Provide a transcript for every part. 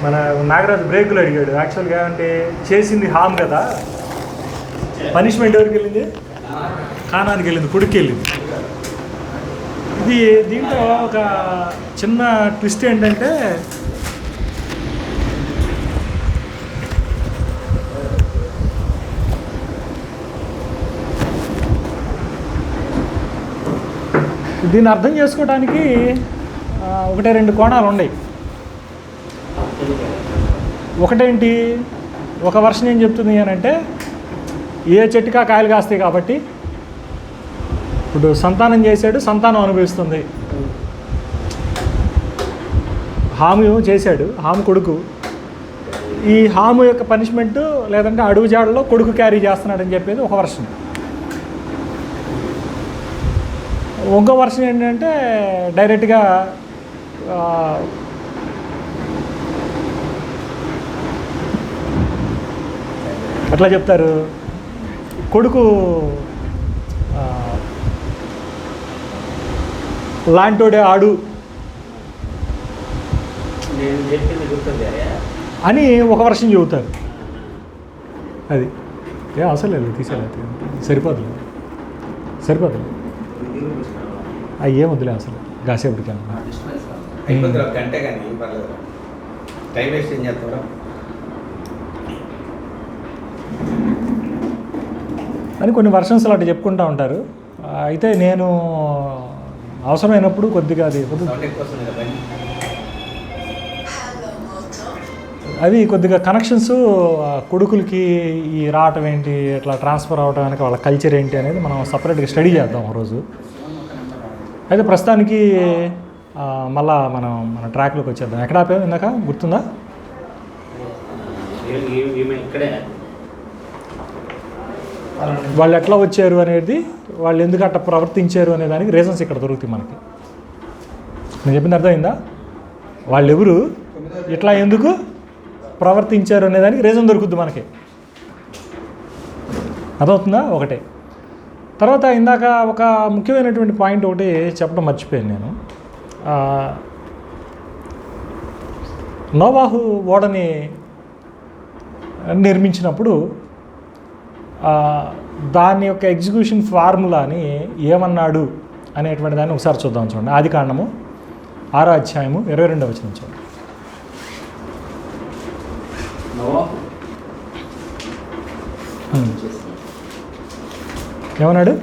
మన నాగరాజు బ్రేకులు అడిగాడు. యాక్చువల్గా అంటే చేసింది హామ్ కదా, పనిష్మెంట్ ఎవరికి వెళ్ళింది? కానానికి వెళ్ళింది, కొడుకు వెళ్ళింది. ఇది దీంట్లో ఒక చిన్న ట్విస్ట్ ఏంటంటే దీన్ని అర్థం చేసుకోవడానికి ఒకటే రెండు కోణాలు ఉన్నాయి. ఒకటేంటి, ఒక వర్షన్ ఏం చెప్తుంది అని అంటే ఏ చెట్టుకా కాయలు కాస్తాయి కాబట్టి ఇప్పుడు సంతానం చేశాడు, సంతానం అనుభవిస్తుంది. హాము చేశాడు, హాము కొడుకు. ఈ హాము యొక్క పనిష్మెంట్ లేదంటే అడుగు జాడలో కొడుకు క్యారీ చేస్తున్నాడని చెప్పేది ఒక వర్షన్. ఇంకో వర్షన్ ఏంటంటే డైరెక్ట్గా ఎట్లా చెప్తారు, కొడుకు లాంటోడే ఆడు అని ఒక వర్షన్ చెబుతారు. అది ఏ అవసరం లేదు, తీసేయాలి, సరిపోతుంది. అవి ఏం వద్దులే అసలు కాసేపటికన్నా. అని కొన్ని వర్షన్స్ అలా చెప్పుకుంటూ ఉంటారు. అయితే నేను అవసరమైనప్పుడు కొద్దిగా అది కొద్దిగా కనెక్షన్స్ కొడుకులకి ఈ రావటం ఏంటి, ఇట్లా ట్రాన్స్ఫర్ అవటం వెనక వాళ్ళ కల్చర్ ఏంటి అనేది మనం సపరేట్గా స్టడీ చేద్దాం ఒకరోజు. అయితే ప్రస్తుతానికి మళ్ళా మన ట్రాక్లోకి వచ్చేద్దాం. ఎక్కడ ఆపాము ఇందాక గుర్తుందా? వాళ్ళు ఎట్లా వచ్చారు అనేది, వాళ్ళు ఎందుకు అట్లా ప్రవర్తించారు అనే దానికి రీజన్స్ ఇక్కడ దొరుకుతాయి మనకి. నేను చెప్పింది అర్థమైందా? వాళ్ళు ఎవరు, ఇట్లా ఎందుకు ప్రవర్తించారు అనేదానికి రీజన్ దొరుకుద్ది మనకి. అదవుతుందా? ఒకటే. తర్వాత ఇందాక ఒక ముఖ్యమైనటువంటి పాయింట్ ఒకటి చెప్పడం మర్చిపోయాను నేను. నోవాహు ఓడని నిర్మించినప్పుడు దాని యొక్క ఎగ్జిక్యూషన్ ఫార్ములాని ఏమన్నాడు అనేటువంటి దాన్ని ఒకసారి చూద్దాం. చూడండి, ఆదికాండము 6వ అధ్యాయము 22వ వచనం చూడండి. ఏమన్నాడు?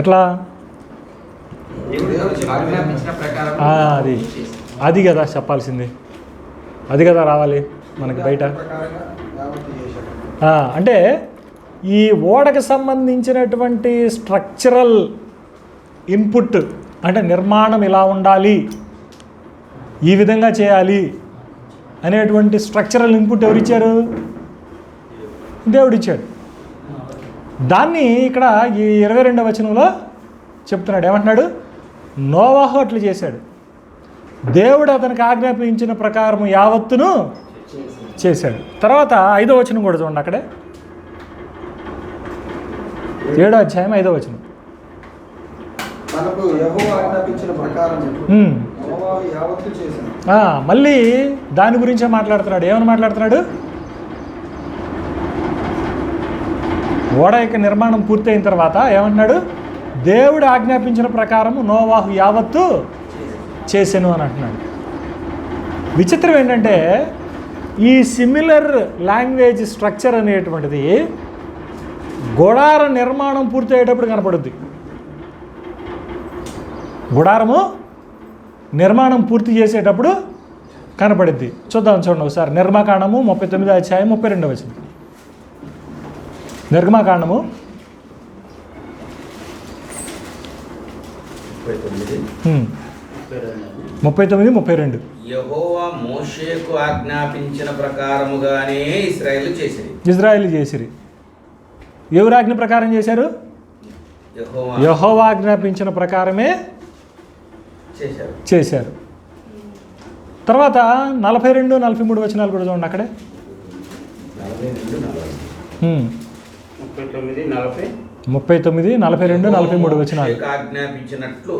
ఎట్లా? అది కదా చెప్పాల్సింది, అది కదా రావాలి మనకి బయట. అంటే ఈ ఓడకి సంబంధించినటువంటి స్ట్రక్చరల్ ఇన్పుట్, అంటే నిర్మాణం ఇలా ఉండాలి, ఈ విధంగా చేయాలి అనేటువంటి స్ట్రక్చరల్ ఇన్పుట్ ఎవరిచ్చారు? దేవుడిచ్చాడు. దాన్ని ఇక్కడ ఈ 22వ వచనంలో చెప్తున్నాడు. ఏమంటున్నాడు? నోవాహు అట్లా చేశాడు, దేవుడు అతనికి ఆజ్ఞాపించిన ప్రకారం యావత్తును చేశాడు. తర్వాత 5వ వచనం కూడా చూడండి, అక్కడే 7వ అధ్యాయం 5వ వచనం. మళ్ళీ దాని గురించే మాట్లాడుతున్నాడు. ఏమని మాట్లాడుతున్నాడు? ఓడ యొక్క నిర్మాణం పూర్తయిన తర్వాత ఏమంటున్నాడు? దేవుడు ఆజ్ఞాపించిన ప్రకారం నోవాహు యావత్తు చేసెను అని అంటున్నాడు. విచిత్రం ఏంటంటే ఈ సిమిలర్ లాంగ్వేజ్ స్ట్రక్చర్ అనేటువంటిది గుడార నిర్మాణం పూర్తయ్యేటప్పుడు కనపడుద్ది. గుడారము నిర్మాణం పూర్తి చేసేటప్పుడు కనపడుద్ది. చూద్దాం, చూడండి ఒకసారి. నిర్మాకాండము 39వ అధ్యాయం 32వ వచనం. నిర్గమాకాండము 39:32. యెహోవా మోషేకు ఆజ్ఞాపించిన ప్రకారముగానే ఇశ్రాయేలు చేసిరి. ఎవరు ఆజ్ఞ ప్రకారం చేశారు? యెహోవా ఆజ్ఞాపించిన ప్రకారమే చేశారు. తర్వాత 42, 43 వచనాలు కూడా చూడండి అక్కడే. 39, 40. 39, 42, 43 వచనాలు. ఆజ్ఞాపించినట్లు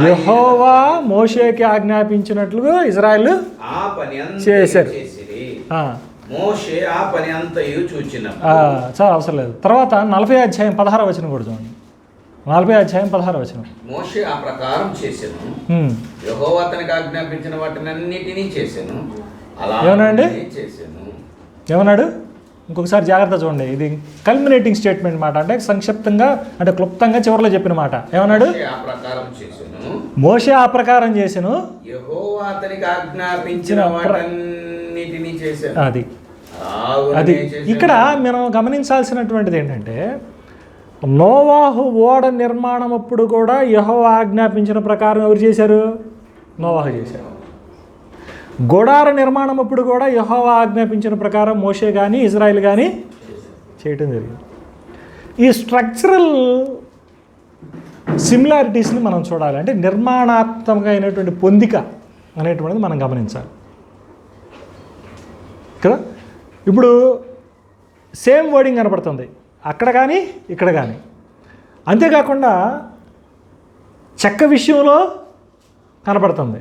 యెహోవా మోషేకి ఆజ్ఞాపించినట్లుగా ఇశ్రాయేలు ఆ పని చేశారు. మోషే ఆ పని అంతయు చూచిన. చాలా అవసరం లేదు. తర్వాత 40 అధ్యాయం 16 వచనం కూడా చూడండి. 40 అధ్యాయం 16 వచనం. మోషే ఆ ప్రకారం చేసెను, యెహోవా అతనికి ఆజ్ఞాపించిన వాటినన్నిటినీ చేసెను. అలా ఏమన్నాడు? చేసెను. ఏమన్నాడు? ఇంకొకసారి జాగ్రత్త చూడండి. ఇది కల్మినేటింగ్ స్టేట్మెంట్ మాట, అంటే సంక్షిప్తంగా అంటే క్లుప్తంగా చివరిలో చెప్పిన మాట. ఏమన్నాడు? మోషే ఆ ప్రకారం చేసెను, యెహోవా అతనికి ఆజ్ఞాపించిన వాటినన్నిటినీ చేసెను. అది ఇక్కడ మనం గమనించాల్సినటువంటిది ఏంటంటే, నోవాహు ఓడ నిర్మాణం అప్పుడు కూడా యెహోవా ఆజ్ఞాపించిన ప్రకారం ఎవరు చేశారు? నోవాహు చేశారు. గుడార నిర్మాణం అప్పుడు కూడా యెహోవా ఆజ్ఞాపించిన ప్రకారం మోషే కానీ ఇజ్రాయిల్ కానీ చేయటం జరిగింది. ఈ స్ట్రక్చరల్ సిమిలారిటీస్ని మనం చూడాలి. అంటే నిర్మాణాత్మకమైనటువంటి పొందిక అనేటువంటిది మనం గమనించాలి కదా. ఇప్పుడు సేమ్ వర్డింగ్ కనపడుతుంది అక్కడ కానీ ఇక్కడ కానీ. అంతేకాకుండా చెక్క విషయంలో కనపడుతుంది,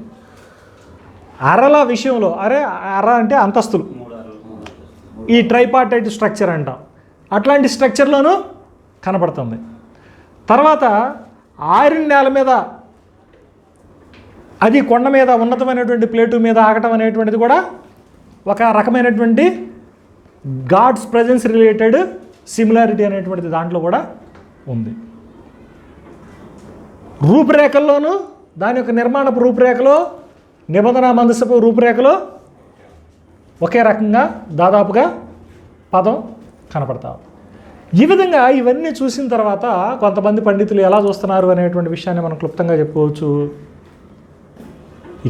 అరల విషయంలో, అర అంటే అంతస్తులు, ఈ ట్రైపార్టైట్ స్ట్రక్చర్ అంటాం, అట్లాంటి స్ట్రక్చర్లోనూ కనపడుతుంది. తర్వాత ఆరిన నేల మీద, అది కొండ మీద ఉన్నతమైనటువంటి ప్లేటు మీద ఆగటం అనేటువంటిది కూడా ఒక రకమైనటువంటి గాడ్స్ ప్రెజెన్స్ రిలేటెడ్ సిమిలారిటీ అనేటువంటిది దాంట్లో కూడా ఉంది. రూపురేఖల్లోనూ, దాని యొక్క నిర్మాణపు రూపురేఖలో, నిబంధన మందసపు రూపురేఖలో ఒకే రకంగా దాదాపుగా పదం కనపడతాం. ఈ విధంగా ఇవన్నీ చూసిన తర్వాత కొంతమంది పండితులు ఎలా చూస్తున్నారు అనేటువంటి విషయాన్ని మనం క్లుప్తంగా చెప్పుకోవచ్చు.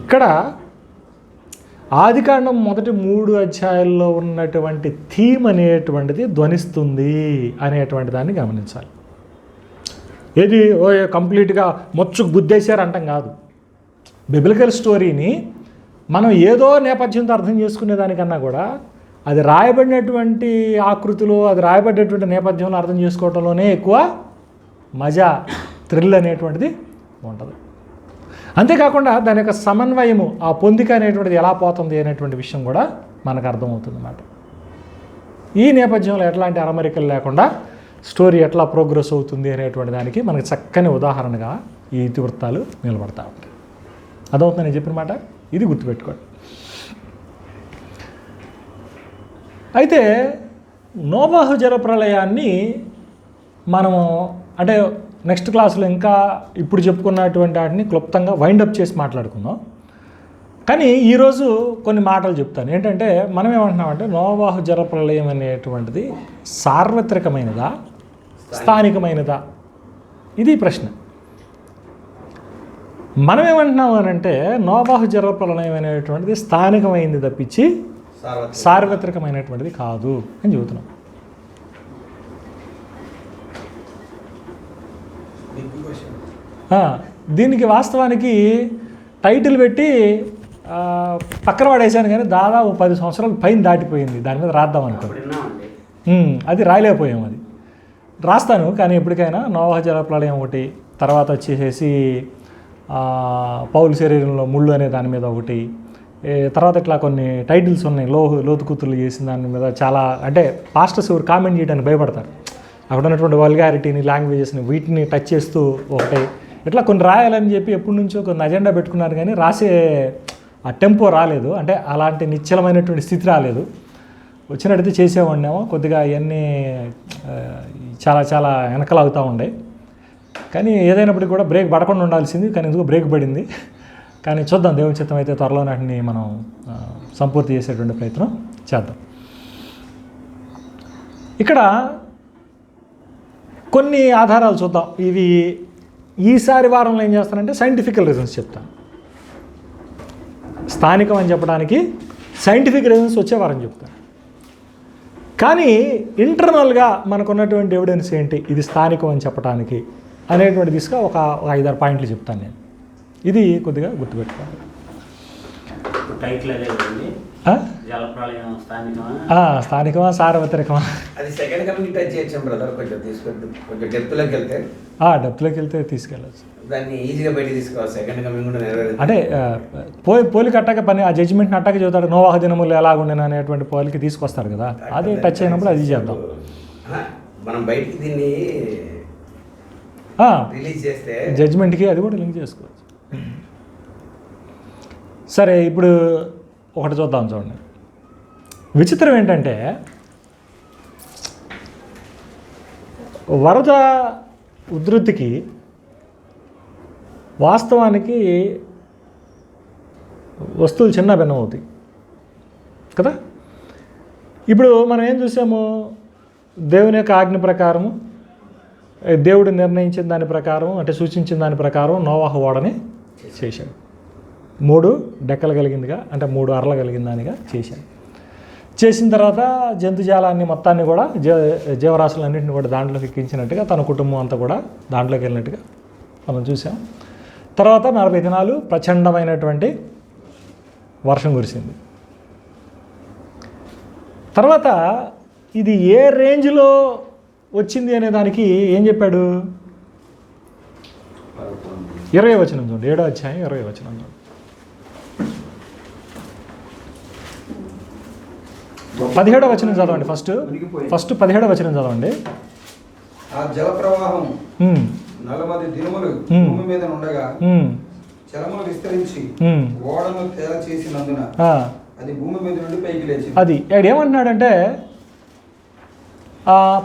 ఇక్కడ ఆదికాండం మొదటి 3 అధ్యాయాల్లో ఉన్నటువంటి థీమ్ అనేటువంటిది ధ్వనిస్తుంది అనేటువంటి దాన్ని గమనించాలి. ఏది కంప్లీట్గా మొచ్చుకు గుద్దేశారు అంటాం కాదు. బిబిలికల్ స్టోరీని మనం ఏదో నేపథ్యంతో అర్థం చేసుకునేదానికన్నా కూడా అది రాయబడినటువంటి ఆకృతిలో, అది రాయబడినటువంటి నేపథ్యంలో అర్థం చేసుకోవడంలోనే ఎక్కువ మజా, థ్రిల్ అనేటువంటిది ఉంటుంది. అంతేకాకుండా దాని యొక్క సమన్వయము, ఆ పొందిక అనేటువంటిది ఎలా పోతుంది అనేటువంటి విషయం కూడా మనకు అర్థమవుతుంది అన్నమాట. ఈ నేపథ్యంలో ఎట్లాంటి అరమరికలు లేకుండా స్టోరీ ఎట్లా ప్రోగ్రెస్ అవుతుంది అనేటువంటి దానికి మనకు చక్కని ఉదాహరణగా ఈ ఇతివృత్తాలు నిలబడతా ఉంటాయి. అదవుతుంది నేను చెప్పిన మాట, ఇది గుర్తుపెట్టుకోండి. అయితే నోవాహు జలప్రళయాన్ని మనము అంటే నెక్స్ట్ క్లాసులో ఇంకా ఇప్పుడు చెప్పుకున్నటువంటి వాటిని క్లుప్తంగా వైండప్ చేసి మాట్లాడుకుందాం. కానీ ఈరోజు కొన్ని మాటలు చెప్తాను. ఏంటంటే మనం ఏమంటున్నామంటే నోవాహు జలప్రళయం అనేటువంటిది సార్వత్రికమైనదా, స్థానికమైనదా? ఇది ప్రశ్న. మనం ఏమంటున్నాం అని అంటే నోవాహు జలప్రళయం అనేటువంటిది స్థానికమైనది తప్పించి సార్వత్రికమైనటువంటిది కాదు అని చెబుతున్నాం. దీనికి వాస్తవానికి టైటిల్ పెట్టి పక్కన పడేసాను, కానీ దాదాపు 10 సంవత్సరాలు పైన దాటిపోయింది దాని మీద రాద్దాం అనుకో. అది రాయలేకపోయాం. అది రాస్తాను కానీ ఎప్పటికైనా నోవాహు జలప్రళయం ఒకటి, తర్వాత వచ్చేసేసి పౌలు శరీరంలో ముళ్ళు అనే దాని మీద ఒకటి, తర్వాత ఇట్లా కొన్ని టైటిల్స్ ఉన్నాయి. లోతుకూతులు చేసిన దాని మీద చాలా, అంటే పాస్టర్స్ ఎవరు కామెంట్ చేయడానికి భయపడతారు. అక్కడ ఉన్నటువంటి వల్గారిటీని, లాంగ్వేజెస్ని, వీటిని టచ్ చేస్తూ ఒకటి ఇట్లా కొన్ని రాయాలని చెప్పి ఎప్పటి నుంచో కొన్ని అజెండా పెట్టుకున్నారు, కానీ రాసే ఆ టెంపో రాలేదు. అంటే అలాంటి నిశ్చలమైనటువంటి స్థితి రాలేదు. వచ్చినట్టయితే చేసేవాడినేమో. కొద్దిగా అవన్నీ చాలా చాలా వెనకలాగుతూ ఉండే. కానీ ఏదైనప్పటికీ కూడా బ్రేక్ పడకుండా ఉండాల్సింది, కానీ ఎందుకు బ్రేక్ పడింది. కానీ చూద్దాం, దేవుని చిత్తం అయితే త్వరలో వాటిని మనం సంపూర్తి చేసేటువంటి ప్రయత్నం చేద్దాం. ఇక్కడ కొన్ని ఆధారాలు చూద్దాం. ఇవి ఈసారి వారంలో ఏం చేస్తానంటే సైంటిఫికల్ రీజన్స్ చెప్తాను. స్థానికం అని చెప్పడానికి సైంటిఫిక్ రీజన్స్ వచ్చే వారం చెప్తాను. కానీ ఇంటర్నల్గా మనకున్నటువంటి ఎవిడెన్స్ ఏంటి ఇది స్థానికం అని చెప్పడానికి అనేటువంటి దిశగా ఒక 5-6 పాయింట్లు చెప్తాను నేను. ఇది కొద్దిగా గుర్తుపెట్టుకోవాలి. టైటిల్ అదే కదండి, ఆ? జలప్రళయం స్థానికమా స్థానికమా సార్వత్రికమా? అది సెకండ్ కమింగ్ టచ్ చేయొచ్చాం బ్రదర్, కొంచెం తీసుకెళ్తే కొంచెం డెప్త్లోకి వెళ్తే డెప్త్లోకి వెళ్తే తీసుకెళ్ళచ్చు. దాన్ని ఈజీగా బయట తీసుకోవాలి. సెకండ్ కమింగ్ కూడా నెరవేరు అంటే పోలిక అట్టాక పని ఆ జడ్జిమెంట్ని అట్టాక చెబుతాడు, నోవాహ దినములు ఎలాగుండేనా అనేటువంటి పోలికి తీసుకొస్తారు కదా, అది టచ్ అయినప్పుడు అది చేద్దాం. మనం బయటికి దీన్ని రిలీజ్ చేస్తే జడ్జిమెంట్కి అది కూడా లింక్ చేసుకోవచ్చు. సరే, ఇప్పుడు ఒకటి చూద్దాం. చూడండి, విచిత్రం ఏంటంటే వరద ఉధృతికి వాస్తవానికి వస్తువులు చిన్న భిన్నం అవుతాయి కదా. ఇప్పుడు మనం ఏం చూసాము, దేవుని యొక్క ఆజ్ఞ ప్రకారము, దేవుడు నిర్ణయించిన దాని ప్రకారం, అంటే సూచించిన దాని ప్రకారం నోవాహు ఓడని చేశాడు. 3 డెక్కలు కలిగిందిగా, అంటే 3 అరలు కలిగిన దానిగా చేశాడు. చేసిన తర్వాత జంతుజాలాన్ని మొత్తాన్ని కూడా జీవరాశులన్నింటిని కూడా దాంట్లోకి ఎక్కించినట్టుగా, తన కుటుంబం అంతా కూడా దాంట్లోకి వెళ్ళినట్టుగా మనం చూసాం. తర్వాత 40 దినాలు ప్రచండమైనటువంటి వర్షం కురిసింది. తర్వాత ఇది ఏ రేంజ్లో వచ్చింది అనే దానికి ఏం చెప్పాడు? 20వ వచనం చూడండి, 7వ అధ్యాయం 20వ వచనం చూడండి. పదిహేడవ వచనం చదవండి. ఫస్ట్ 17వ వచనం చదవండి. ఆ జల ప్రవాహం 40 దినములు భూమి మీద ఉండగా జలములు విస్తరించి ఓడను తేల చేసినందున అది భూమి మీద నుండి పైకి లేచింది. అది ఏమంటున్నాడంటే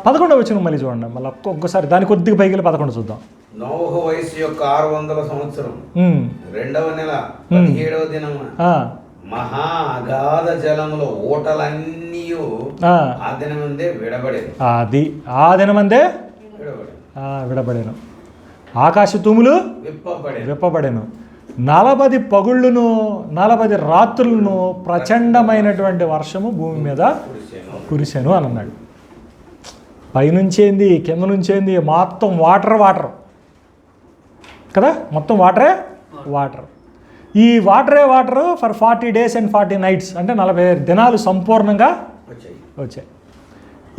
11వ వచనం మళ్ళీ చూడండి, మళ్ళీ ఒక్కసారి దాని కొద్దిగా పైకి వెళ్ళి 11 చూద్దాం. నోవహు వయసు యొక్క 600 సంవత్సరం 2వ నెల 17వ దినమున మహా అగాధ జలములో ఓటలన్నీ ఆ దినమందే విడబడేది. అది ఆ దినమందే విడబడేను, ఆకాశ తూములు విప్పబడేను, 40 పగుళ్ళును 40 రాత్రులను ప్రచండమైనటువంటి వర్షము భూమి మీద కురిసెను అని అన్నాడు. పైనుంచేంది కింద నుంచేంది మొత్తం వాటర్ కదా, మొత్తం వాటర్. ఈ water for 40 days and 40 nights, అంటే 40 దినాలు సంపూర్ణంగా వచ్చాయి.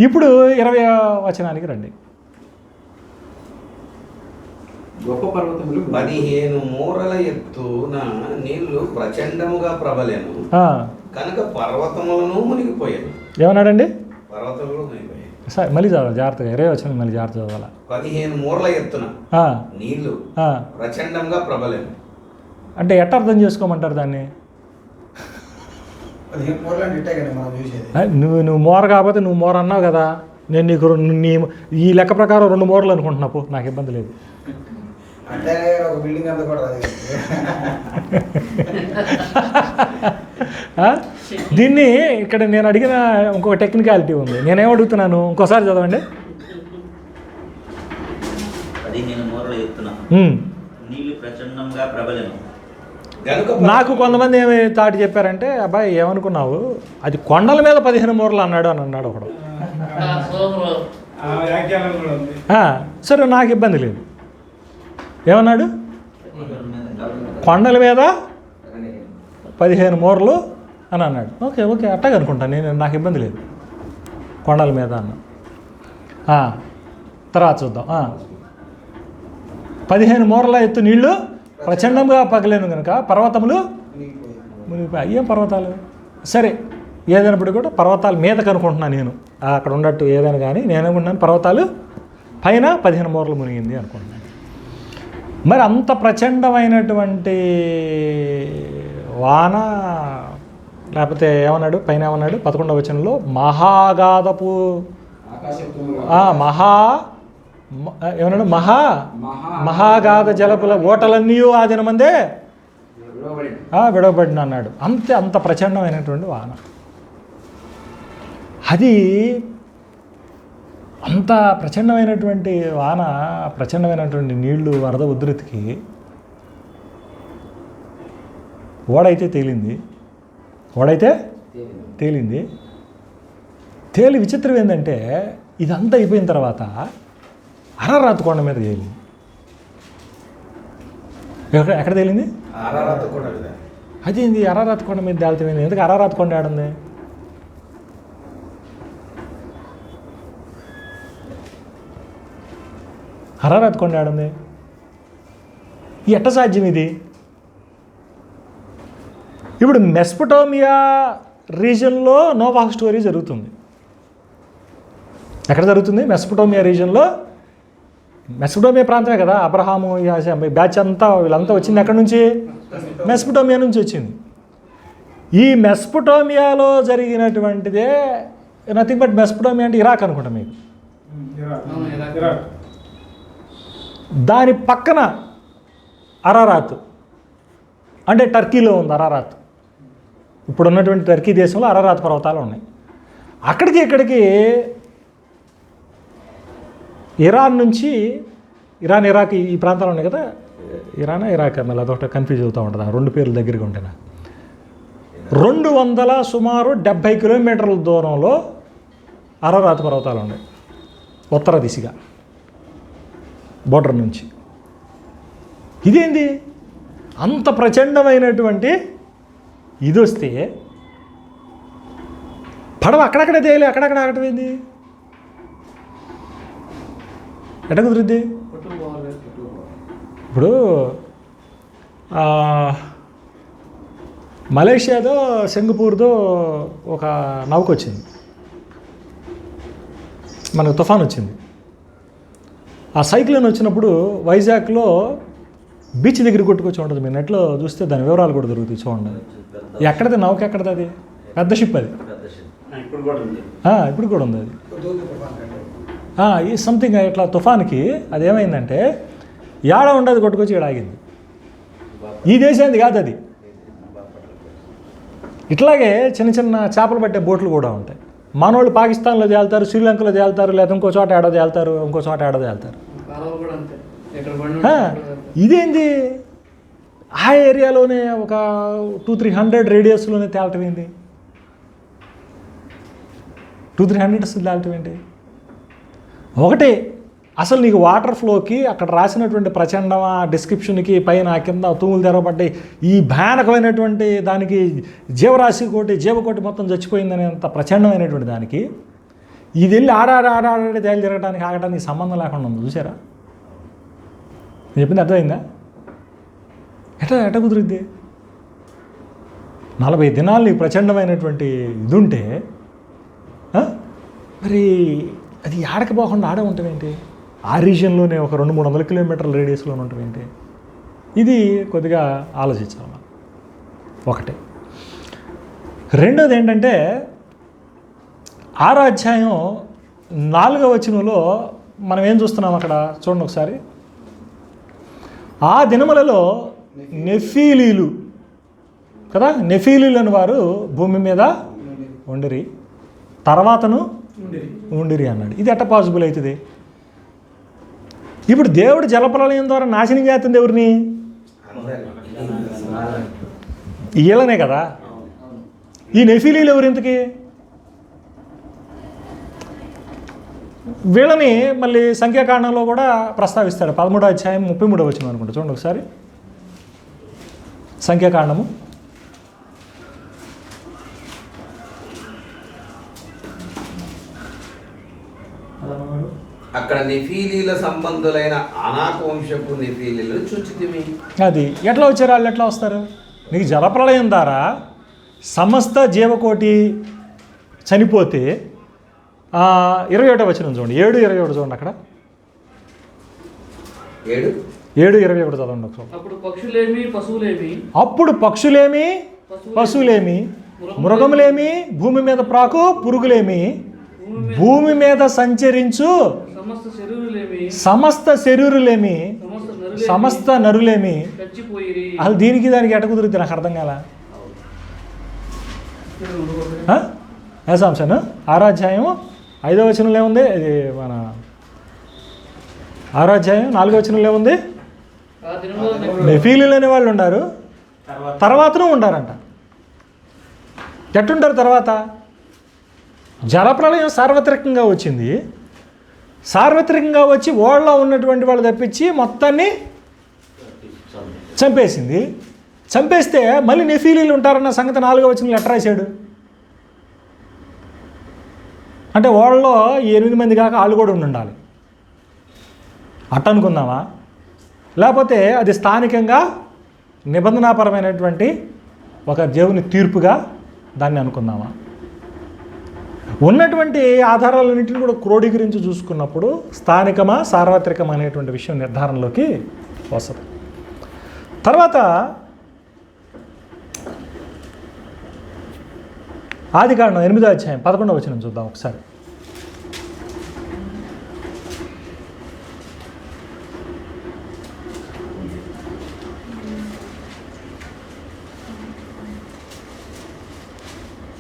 ఇప్పుడు 20వ వచనానికి రండి. గొప్ప పర్వతములు 15 మూరల ఎత్తున నీళ్లు ప్రచండముగా ప్రబలేను కనుక పర్వతములను మునిగిపోయాను. ఏమన్నాడండి? పర్వతములు మునిగిపోయాయి. సరే, మళ్ళీ చదవాలి జాగ్రత్తగా, 20వ వచనం మళ్ళీ జాగ్రత్త చదవాలా. 15 మూరల ఎత్తున నీళ్లు ప్రచండంగా ప్రబలేను. అంటే ఎట్ట అర్థం చేసుకోమంటారు దాన్ని? నువ్వు మోర కాకపోతే నువ్వు మోర అన్నావు కదా, నేను నీకు ఈ లెక్క ప్రకారం 2 మూరలు అనుకుంటున్నావు, నాకు ఇబ్బంది లేదు. దీన్ని ఇక్కడ నేను అడిగిన ఇంకొక టెక్నికాలిటీ ఉంది, నేనేం అడుగుతున్నాను, ఇంకోసారి చదవండి. 15 మూరల ఎత్తున నీళ్లు ప్రచండంగా ప్రబలెను. నాకు కొంతమంది ఏమి తాటి చెప్పారంటే, అబ్బాయి ఏమనుకున్నావు, అది కొండల మీద 15 మూరలు అన్నాడు అని అన్నాడు ఒకడు. సరే, నాకు ఇబ్బంది లేదు. ఏమన్నాడు? కొండల మీద 15 మూరలు అని అన్నాడు. ఓకే అట్టగా అనుకుంటాను నేను, నాకు ఇబ్బంది లేదు. కొండల మీద అన్నా. తర్వాత చూద్దాం. 15 మూరల ఎత్తు నీళ్లు ప్రచండంగా పగలేను కనుక పర్వతములు మునిగిపోయాయి. ఏం పర్వతాలు? సరే, ఏదైనప్పుడు కూడా పర్వతాల మీద కనుకుంటున్నాను నేను, అక్కడ ఉన్నట్టు ఏదైనా కానీ నేను అనుకుంటున్నాను పర్వతాలు పైన 15 మూరలు మునిగింది అనుకుంటున్నాను. మరి అంత ప్రచండమైనటువంటి వాన, లేకపోతే ఏమన్నాడు పైన, ఏమన్నాడు 11వ వచనంలో, మహాగాధపు ఏమన్నాడు, మహాగాధ జలపుల ఓటలన్నీ ఆ దినమందే విడవబడిన అన్నాడు. అంత ప్రచండమైనటువంటి వాన. అది అంత ప్రచండమైనటువంటి వాన, ప్రచండమైనటువంటి నీళ్లు, వరద ఉధృతికి ఓడైతే తేలింది. తేలి విచిత్రం ఏంటంటే, ఇదంతా అయిపోయిన తర్వాత అరారాతు కొండ మీద తేలింది. ఎక్కడ తేలింది? అదేంది అరారాత్ కొండ మీద తేలుతుంది, ఎందుకు అరారాత్ కొండ ఆడుంది? అరారాత్ కొండ ఆడుంది, ఎట్ట సాధ్యం ఇది? ఇప్పుడు మెస్పటోమియా రీజన్లో నోవాహ్ స్టోరీ జరుగుతుంది. ఎక్కడ జరుగుతుంది? మెస్పటోమియా రీజన్లో. మెస్పటోమియా ప్రాంతమే కదా అబ్రహాము బ్యాచ్ అంతా వీళ్ళంతా వచ్చింది ఎక్కడి నుంచి? మెస్పటోమియా నుంచి వచ్చింది. ఈ మెస్పటోమియాలో జరిగినటువంటిదే నథింగ్ బట్ మెస్పటోమియా అంటే ఇరాక్ అనుకుంటా మీకు. దాని పక్కన అరారాత్ అంటే టర్కీలో ఉంది. అరారాత్ ఇప్పుడు ఉన్నటువంటి టర్కీ దేశంలో అరారాత్ పర్వతాలు ఉన్నాయి. అక్కడికి ఇక్కడికి ఇరాన్ నుంచి ఇరాక్ ఈ ప్రాంతాలు ఉన్నాయి కదా, ఇరాక్ మళ్ళీ అదొకటి కన్ఫ్యూజ్ అవుతూ ఉంటుంది. రెండు పేర్లు దగ్గరగా ఉంటాయి. 200 సుమారు 70 కిలోమీటర్ల దూరంలో అరారాత్ పర్వతాలు ఉన్నాయి ఉత్తర దిశగా బోర్డర్ నుంచి. ఇదేంది అంత ప్రచండమైనటువంటి ఇది వస్తే పడవ అక్కడక్కడే తేలి అక్కడక్కడ ఆగటమైంది, ఎట్ట కుదిరిద్ది? ఇప్పుడు మలేషియాదో సింగపూర్దో ఒక నౌక వచ్చింది, మనకు తుఫాన్ వచ్చింది. ఆ సైక్లోన్ వచ్చినప్పుడు వైజాగ్లో బీచ్ దగ్గర కొట్టుకొచ్చి ఉంటుంది. మీరు నెట్లో చూస్తే దాని వివరాలు కూడా దొరుకుతాయి, చూడండి. ఎక్కడది నౌక, ఎక్కడది? అది పెద్ద షిప్ అది, ఇప్పుడు కూడా ఉంది అది. ఈ సంథింగ్ ఇట్లా తుఫాన్కి అది ఏమైందంటే ఏడ ఉండదు కొట్టుకొచ్చి ఇక్కడ ఆగింది. ఈ దేశానికి కాదు అది. ఇట్లాగే చిన్న చిన్న చేపలు పట్టే బోట్లు కూడా ఉంటాయి. మనోళ్ళు పాకిస్తాన్లో తేలుతారు, శ్రీలంకలో తేలుతారు, లేదా ఇంకో చోట ఏడో తేలుతారు, ఇంకో చోట ఏడో తేలుతారు. ఇదేంది ఆ ఏరియాలోనే ఒక 200-300 రేడియస్లోనే తేలటం ఏంటి? 200-300 తేలటం ఏంటి? ఒకటి అసలు నీకు వాటర్ ఫ్లోకి అక్కడ రాసినటువంటి ప్రచండమా డిస్క్రిప్షన్కి పైన కింద తూములు తెరవబడ్డాయి. ఈ భయానకమైనటువంటి దానికి జీవకోటి మొత్తం చచ్చిపోయిందనేంత ప్రచండమైనటువంటి దానికి ఇది వెళ్ళి ఆడాడి తేలి తిరగడానికి ఆగడానికి సంబంధం లేకుండా ఉంది. చూసారా? నేను చెప్పింది అర్థమైందా? ఎట్ట కుదిరిద్ది? 40 దినాలు నీకు ప్రచండమైనటువంటి ఇది ఉంటే మరి అది ఆడకి పోకుండా ఆడే ఉంటామేంటి? ఆ రీజియన్లోనే ఒక 200-300 కిలోమీటర్ల రేడియస్లోనే ఉంటామేంటి? ఇది కొద్దిగా ఆలోచించాలి. ఒకటి. రెండోది ఏంటంటే 6వ అధ్యాయం 4వ వచనంలో మనం ఏం చూస్తున్నాం అక్కడ చూడండి ఒకసారి. ఆ దినములలో నెఫీలీలు కదా, నెఫీలీలు అని వారు భూమి మీద ఉండిరి, తర్వాతను ఉండిరి అన్నాడు. ఇది ఎట్ట పాసిబుల్ అవుతుంది? ఇప్పుడు దేవుడు జలప్రలయం ద్వారా నాశనం చేస్తుంది ఎవరిని? వీళ్ళనే కదా. ఈ నెఫీలీలు ఎవరు ఇంతకీ? వీళ్ళని మళ్ళీ సంఖ్యాకాండంలో కూడా ప్రస్తావిస్తాడు. 13వ అధ్యాయం 33వ వచనం అనుకుంటా. చూడండి ఒకసారి సంఖ్యాకాండము. అక్కడ నెఫీలీల సంబంధులైన అనాక వంశపు నెఫీలీలు చూచితిమి. అది ఎట్లా వచ్చారు? వాళ్ళు ఎట్లా వస్తారు? నీకు జలప్రలయం ద్వారా సమస్త జీవకోటి చనిపోతే 21వ వచనం చూడండి. 7:21 చూడండి. అక్కడ 7:21 చదవండి ఒకసారి. అప్పుడు పక్షులేమి పశువులేమి మృగములేమి భూమి మీద ప్రాకు పురుగులేమి భూమి మీద సంచరించు సమస్త శరీరులేమి సమస్త నరులేమి. అసలు దీనికి దానికి ఎట కుదిరితే నాకు అర్థం కాల. సాంసన్ 6వ అధ్యాయం 5వ వచనంలో ఏముంది? ఇది మన 6వ అధ్యాయం 4వ వచనంలో ఏముంది? నెఫీలీలు అనే వాళ్ళు ఉన్నారు, తర్వాతనూ ఉండారంట. ఎట్టుంటారు తర్వాత? జలప్రలయం సార్వత్రికంగా వచ్చింది. సార్వత్రికంగా వచ్చి ఓళ్ళలో ఉన్నటువంటి వాళ్ళు తప్పించి మొత్తాన్ని చంపేసింది. చంపేస్తే మళ్ళీ నెఫీలీలు ఉంటారన్న సంగతి 4వ వచనంలో ఎట్లా రాశాడు? అంటే వాళ్ళలో 8 మంది కాక వాళ్ళు కూడా ఉండాలి అట్ట అనుకుందామా? లేకపోతే అది స్థానికంగా నిబంధనాపరమైనటువంటి ఒక దేవుని తీర్పుగా దాన్ని అనుకుందామా? ఉన్నటువంటి ఆధారాలన్నింటినీ కూడా క్రోడీకరించి చూసుకున్నప్పుడు స్థానికమా సార్వత్రికమా అనేటువంటి విషయం నిర్ధారణలోకి వస్తుంది. తర్వాత ఆదికాండం 8వ అధ్యాయం 11వ వచనం చూద్దాం ఒకసారి.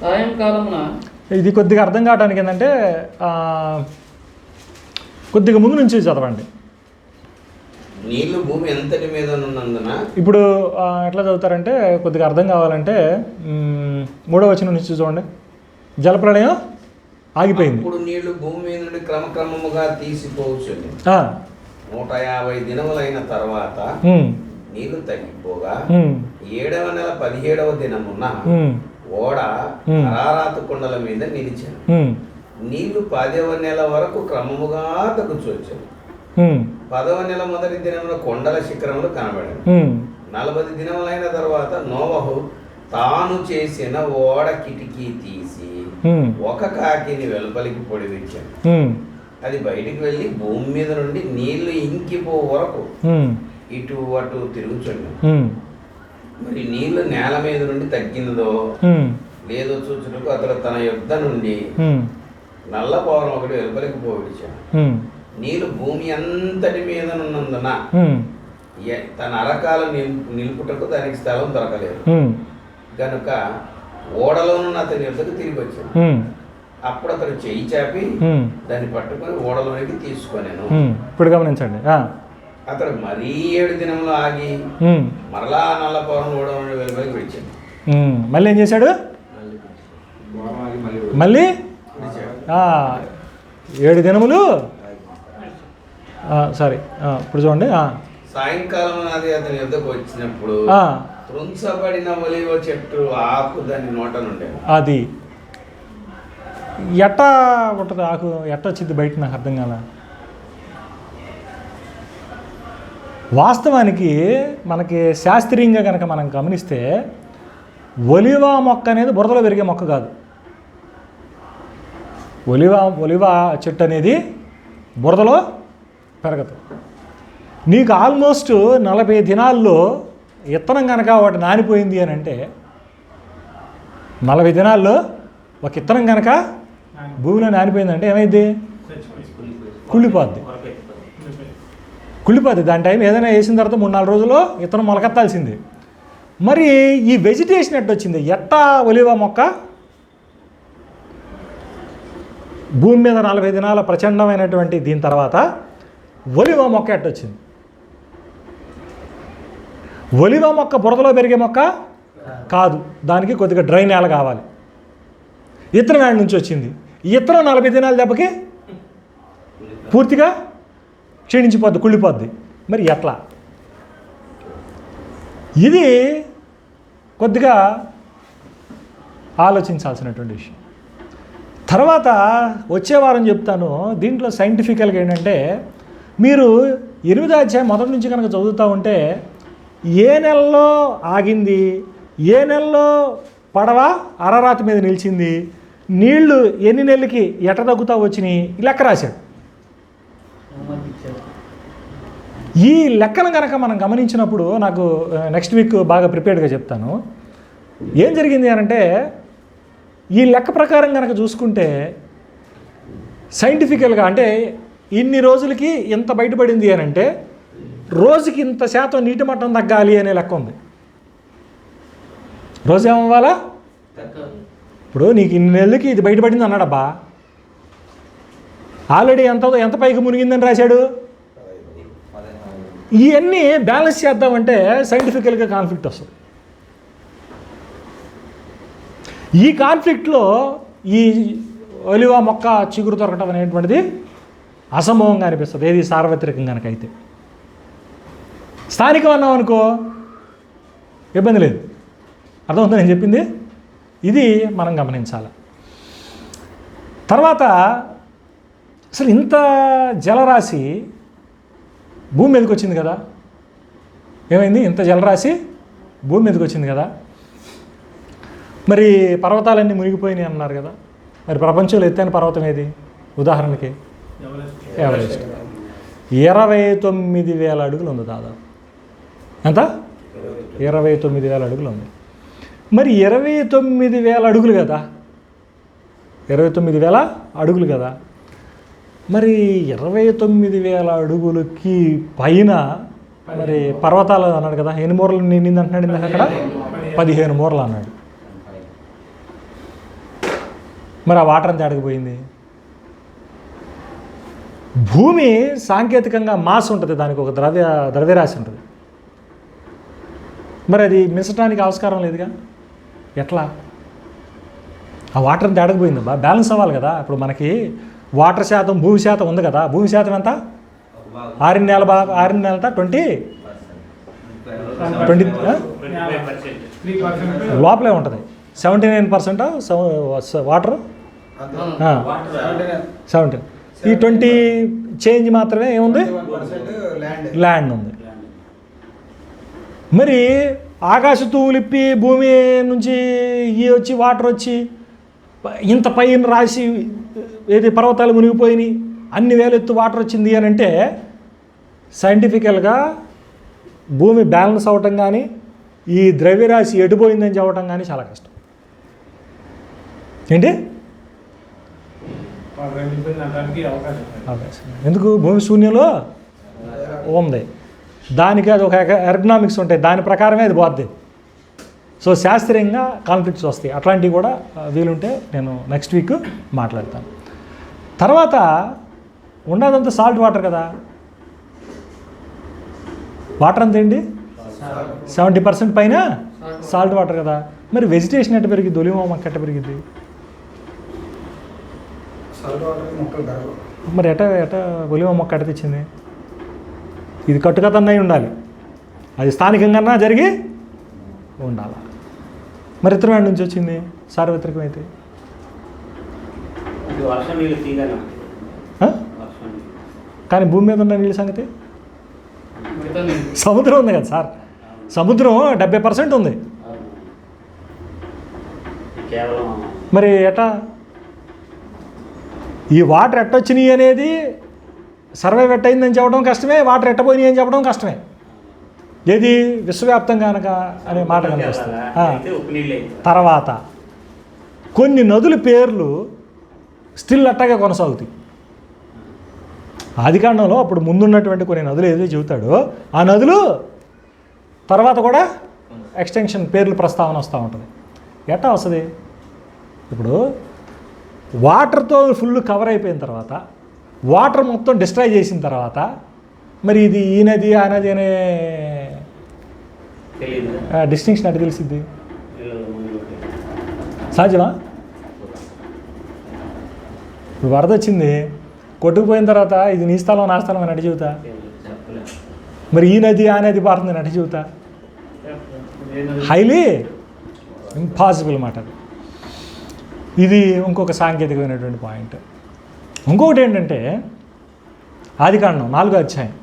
సాయంకాలమున ఇది కొద్దిగా అర్థం కావడానికి ఏంటంటే కొద్దిగా ముందు నుంచి చదవండి. నీళ్లు భూమి ఎంతటి మీద ఉన్నందున ఇప్పుడు ఎట్లా చదువుతారంటే కొద్దిగా అర్థం కావాలంటే 3వ వచనం నుంచి చూడండి. జలప్రళయం ఆగిపోయింది. ఇప్పుడు నీళ్లు భూమి మీద నుండి క్రమక్రమముగా తీసిపోవచ్చును. 150 దినములైన తర్వాత నీళ్లు తగ్గిపోగా 7వ నెల 17వ దినమున ఓడ అరారాతు కొండల మీద నిలిచాను. నీళ్లు 10వ నెల వరకు క్రమముగా తగ్గుచొచ్చాను. 10వ నెల మొదటి దినమున కొండల శిఖరములు కనబడాను. 40 దినములైన తర్వాత నోవహు తాను చేసిన ఓడ కిటికీ తీసి ఒక కాకిని వెలుపలికి పొడివిచ్చాను. అది బయటికి వెళ్ళి భూమి మీద నుండి నీళ్లు ఇంకిపో వరకు ఇటు అటు తిరుగుచుండు. మరి నీళ్లు నేల మీద నుండి తగ్గినదో లేదో చూచుటకు అతడు తన యొద్ద నుండి నల్ల పౌరం ఒకటి వెలుపలికి పోవిడిచాడు. నీళ్లు భూమి అంతటి మీద ఉన్నందున తన అరకాలు నిలుపుటకు దానికి స్థలం దొరకలేదు కనుక ఓడలోనున్న అతని యొద్దకు తిరిగి వచ్చాడు. అప్పుడు అతడు చెయ్యి చాపి దాన్ని పట్టుకొని ఓడలోనికి తీసుకొనేను. ఇప్పుడు గమనించండి. అతడు మరీ 7 దినములు ఆగి మరలా నల్ల పౌరం ఓడలోని వెలుపలికి విడిచాడు. మళ్ళీ ఏం చేశాడు? మళ్ళీ 7 దినములు సారీ ఇప్పుడు చూడండి. సాయంకాలం అది అతని యొద్దకు వచ్చినప్పుడు త్రుంచబడిన ఒలివ చెట్టు ఆకు దాని నోట నుండి. అది ఎట్ట ఉంటుంది ఆకు? ఎట్ట వచ్చింది బయట? నాకు అర్థం కాల. వాస్తవానికి మనకి శాస్త్రీయంగా కనుక మనం గమనిస్తే ఒలివ మొక్క అనేది బురదలో పెరిగే మొక్క కాదు. ఒలివ చెట్టు అనేది బురదలో పెరగదు. నీకు ఆల్మోస్ట్ 40 దినాల్లో ఇత్తనం కనుక వాటి నానిపోయింది అని అంటే 40 దినాల్లో ఒక ఇత్తనం కనుక భూమిలో నానిపోయిందంటే ఏమైంది? కుళ్ళిపోద్ది. దాని టైం ఏదైనా వేసిన తర్వాత 3-4 రోజుల్లో ఇత్తనం మొలకెత్తాల్సింది. మరి ఈ వెజిటేషన్ ఎట్ట వచ్చింది? ఎట్టా ఒలివ మొక్క భూమి మీద 40 దినాల ప్రచండమైనటువంటి దీని తర్వాత ఒలివ మొక్క ఎట్టొచ్చింది? ఒలివ మొక్క బురదలో పెరిగే మొక్క కాదు. దానికి కొద్దిగా డ్రై నేల కావాలి. ఇత్తనం వేడి నుంచి వచ్చింది. ఈ ఇత్తనం 40 దినాల దెబ్బకి పూర్తిగా క్షీణించిపోద్ది, కుళ్ళిపోద్ది. మరి ఎట్లా? ఇది కొద్దిగా ఆలోచించాల్సినటువంటి విషయం. తర్వాత వచ్చే వారం చెప్తాను. దీంట్లో సైంటిఫికల్గా ఏంటంటే మీరు 8వ అధ్యాయం మొదటి నుంచి కనుక చదువుతూ ఉంటే ఏ నెలలో ఆగింది, ఏ నెలలో పడవ అరరాతి మీద నిలిచింది, నీళ్లు ఎన్ని నెలలకి ఎట తగ్గుతూ వచ్చినాయి లెక్క రాశాడు. ఈ లెక్కను కనుక మనం గమనించినప్పుడు నాకు నెక్స్ట్ వీక్ బాగా ప్రిపేర్డ్గా చెప్తాను. ఏం జరిగింది అంటే ఈ లెక్క ప్రకారం కనుక చూసుకుంటే సైంటిఫికల్గా అంటే ఇన్ని రోజులకి ఇంత బయటపడింది అని అంటే రోజుకి ఇంత శాతం నీటి మట్టం తగ్గాలి అనే లెక్క ఉంది. రోజు ఏమవ్వాలా? ఇప్పుడు నీకు ఇన్ని నెలలకి ఇది బయటపడింది అన్నాడబ్బా, ఆల్రెడీ ఎంత పైకి మునిగిందని రాశాడు. ఇవన్నీ బ్యాలెన్స్ చేద్దామంటే సైంటిఫికల్గా కాన్ఫ్లిక్ట్ వస్తుంది. ఈ కాన్ఫ్లిక్ట్లో ఈ ఒలివ మొక్క చిగురు దొరకటం అనేటువంటిది అసంభవంగా అనిపిస్తుంది. ఏది సార్వత్రికం కనుక అయితే. స్థానికం అన్నాం అనుకో ఇబ్బంది లేదు. అర్థమవుతుంది నేను చెప్పింది? ఇది మనం గమనించాలి. తర్వాత అసలు ఇంత జలరాశి భూమి మీదకి వచ్చింది కదా, ఏమైంది? ఇంత జలరాశి భూమి మీదకి వచ్చింది కదా, మరి పర్వతాలన్నీ మునిగిపోయినాయి అన్నారు కదా. మరి ప్రపంచంలో ఎత్తైన పర్వతం ఏది? ఉదాహరణకి ఎవరెస్ట్. 29,000 అడుగులు ఉంది దాదాపు. ఎంత? 29,000 అడుగులు ఉంది. మరి 29,000 అడుగులు కదా, 29,000 అడుగులు కదా. మరి 29,000 అడుగులకి పైన మరి పర్వతాలు అన్నాడు కదా, ఎన్ని మూరలు నిండింది అంటున్నాడు ఇందాక అక్కడ? 15 మూరలు అన్నాడు. మరి ఆ వాటర్ అంతా అడగపోయింది. భూమి సాంకేతికంగా మాస్ ఉంటుంది, దానికి ఒక ద్రవ్యరాశి ఉంటుంది. మరి అది మించడానికి ఆస్కారం లేదుగా. ఎట్లా? ఆ వాటర్ అంతా అడగపోయింది. బ్యాలెన్స్ అవ్వాలి కదా. ఇప్పుడు మనకి వాటర్ శాతం, భూమి శాతం ఉంది కదా. భూమి శాతం ఎంత? 6 నెలల 20 లోపలే ఉంటుంది. 79% వాటర్, 17. ఈ 20 చేంజ్ మాత్రమే ఏముంది? ల్యాండ్ ఉంది. మరి ఆకాశ తూలిప్పి భూమి నుంచి వచ్చి వాటర్ వచ్చి ఇంత పైన రాసి ఏది పర్వతాలు మునిగిపోయినాయి, అన్ని వేల ఎత్తు వాటర్ వచ్చింది అని అంటే సైంటిఫికల్గా భూమి బ్యాలెన్స్ అవ్వటం కానీ ఈ ద్రవ్యరాశి ఎడిపోయిందని చెప్పడం కానీ చాలా కష్టం. ఏంటి? అవకాశం ఎందుకు? భూమి శూన్యంలో ఉంది. దానికి అది ఒక ఎర్గనామిక్స్ ఉంటాయి, దాని ప్రకారమే అది పోద్ది. సో శాస్త్రీయంగా కాన్ఫ్లిక్ట్స్ వస్తాయి. అట్లాంటివి కూడా వీలుంటే నేను నెక్స్ట్ వీక్ మాట్లాడతాను. తర్వాత ఉన్నదంతా సాల్ట్ వాటర్ కదా. వాటర్ అంత ఏంటి? 70% పైన సాల్ట్ వాటర్ కదా. మరి వెజిటేషన్ ఎట్ట పెరిగిద్ది? ఒలివ మొక్క ఎట్ట పెరిగిద్ది? మరి ఎట ఒలివ మొక్క ఎట్ట తెచ్చింది? ఇది కట్టుకథన్నై ఉండాలి, అది స్థానికంగా జరిగి ఉండాలి. మరి ఇతర నుంచి వచ్చింది సార్వత్రికమైతే. కానీ భూమి మీద ఉన్న నీళ్ళ సంగతి? సముద్రం ఉంది కదా సార్. సముద్రం 70% ఉంది. మరి ఎట్టా ఈ వాటర్ ఎట్టొచ్చినాయి అనేది సర్వే ఎట్టయిందని చెప్పడం కష్టమే, వాటర్ ఎట్టపోయినాయి అని చెప్పడం కష్టమే. ఏది విశ్వవ్యాప్తంగా కనుక అనే మాట కనిపిస్తుంది. తర్వాత కొన్ని నదుల పేర్లు స్టిల్ అట్టగా కొనసాగుతాయి. ఆదికాండంలో అప్పుడు ముందున్నటువంటి కొన్ని నదులు ఏదో చెబుతాడో ఆ నదులు తర్వాత కూడా ఎక్స్టెన్షన్ పేర్లు ప్రస్తావన వస్తూ ఉంటుంది. ఎట్టా వస్తుంది? ఇప్పుడు వాటర్తో ఫుల్ కవర్ అయిపోయిన తర్వాత, వాటర్ మొత్తం డిస్ట్రాయ్ చేసిన తర్వాత మరి ఇది ఈ నది ఆ నది అనే డిస్టింక్షన్ అటు తెలిసిద్ది? సహజమా? ఇప్పుడు వరద వచ్చింది, కొట్టుకుపోయిన తర్వాత ఇది నీ స్థలం నా స్థలం అని అటు చెబుతా? మరి ఈ నది ఆ నది పారుతుందని అటు చెబుతా? హైలీ ఇంపాసిబుల్ మాట. ఇది ఇంకొక సాంకేతికమైనటువంటి పాయింట్. ఇంకొకటి ఏంటంటే ఆదికాండం 4వ అధ్యాయం.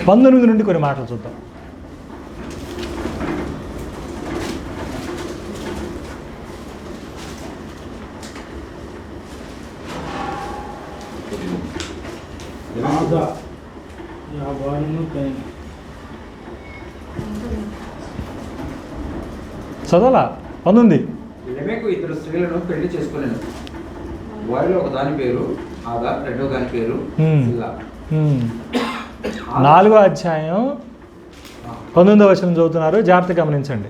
పంతొమ్మిది నుండి కొన్ని మాటలు చూద్దాం. చదవాలా? 19. లెమెకు 2 స్త్రీలను పెళ్లి చేసుకోలేను. వారిలో ఒక దాని పేరు ఆదా, రెండో దాని పేరు సిల్లా. 4వ అధ్యాయం 19వ వచనం చదువుతున్నారు, జాగ్రత్తగా గమనించండి.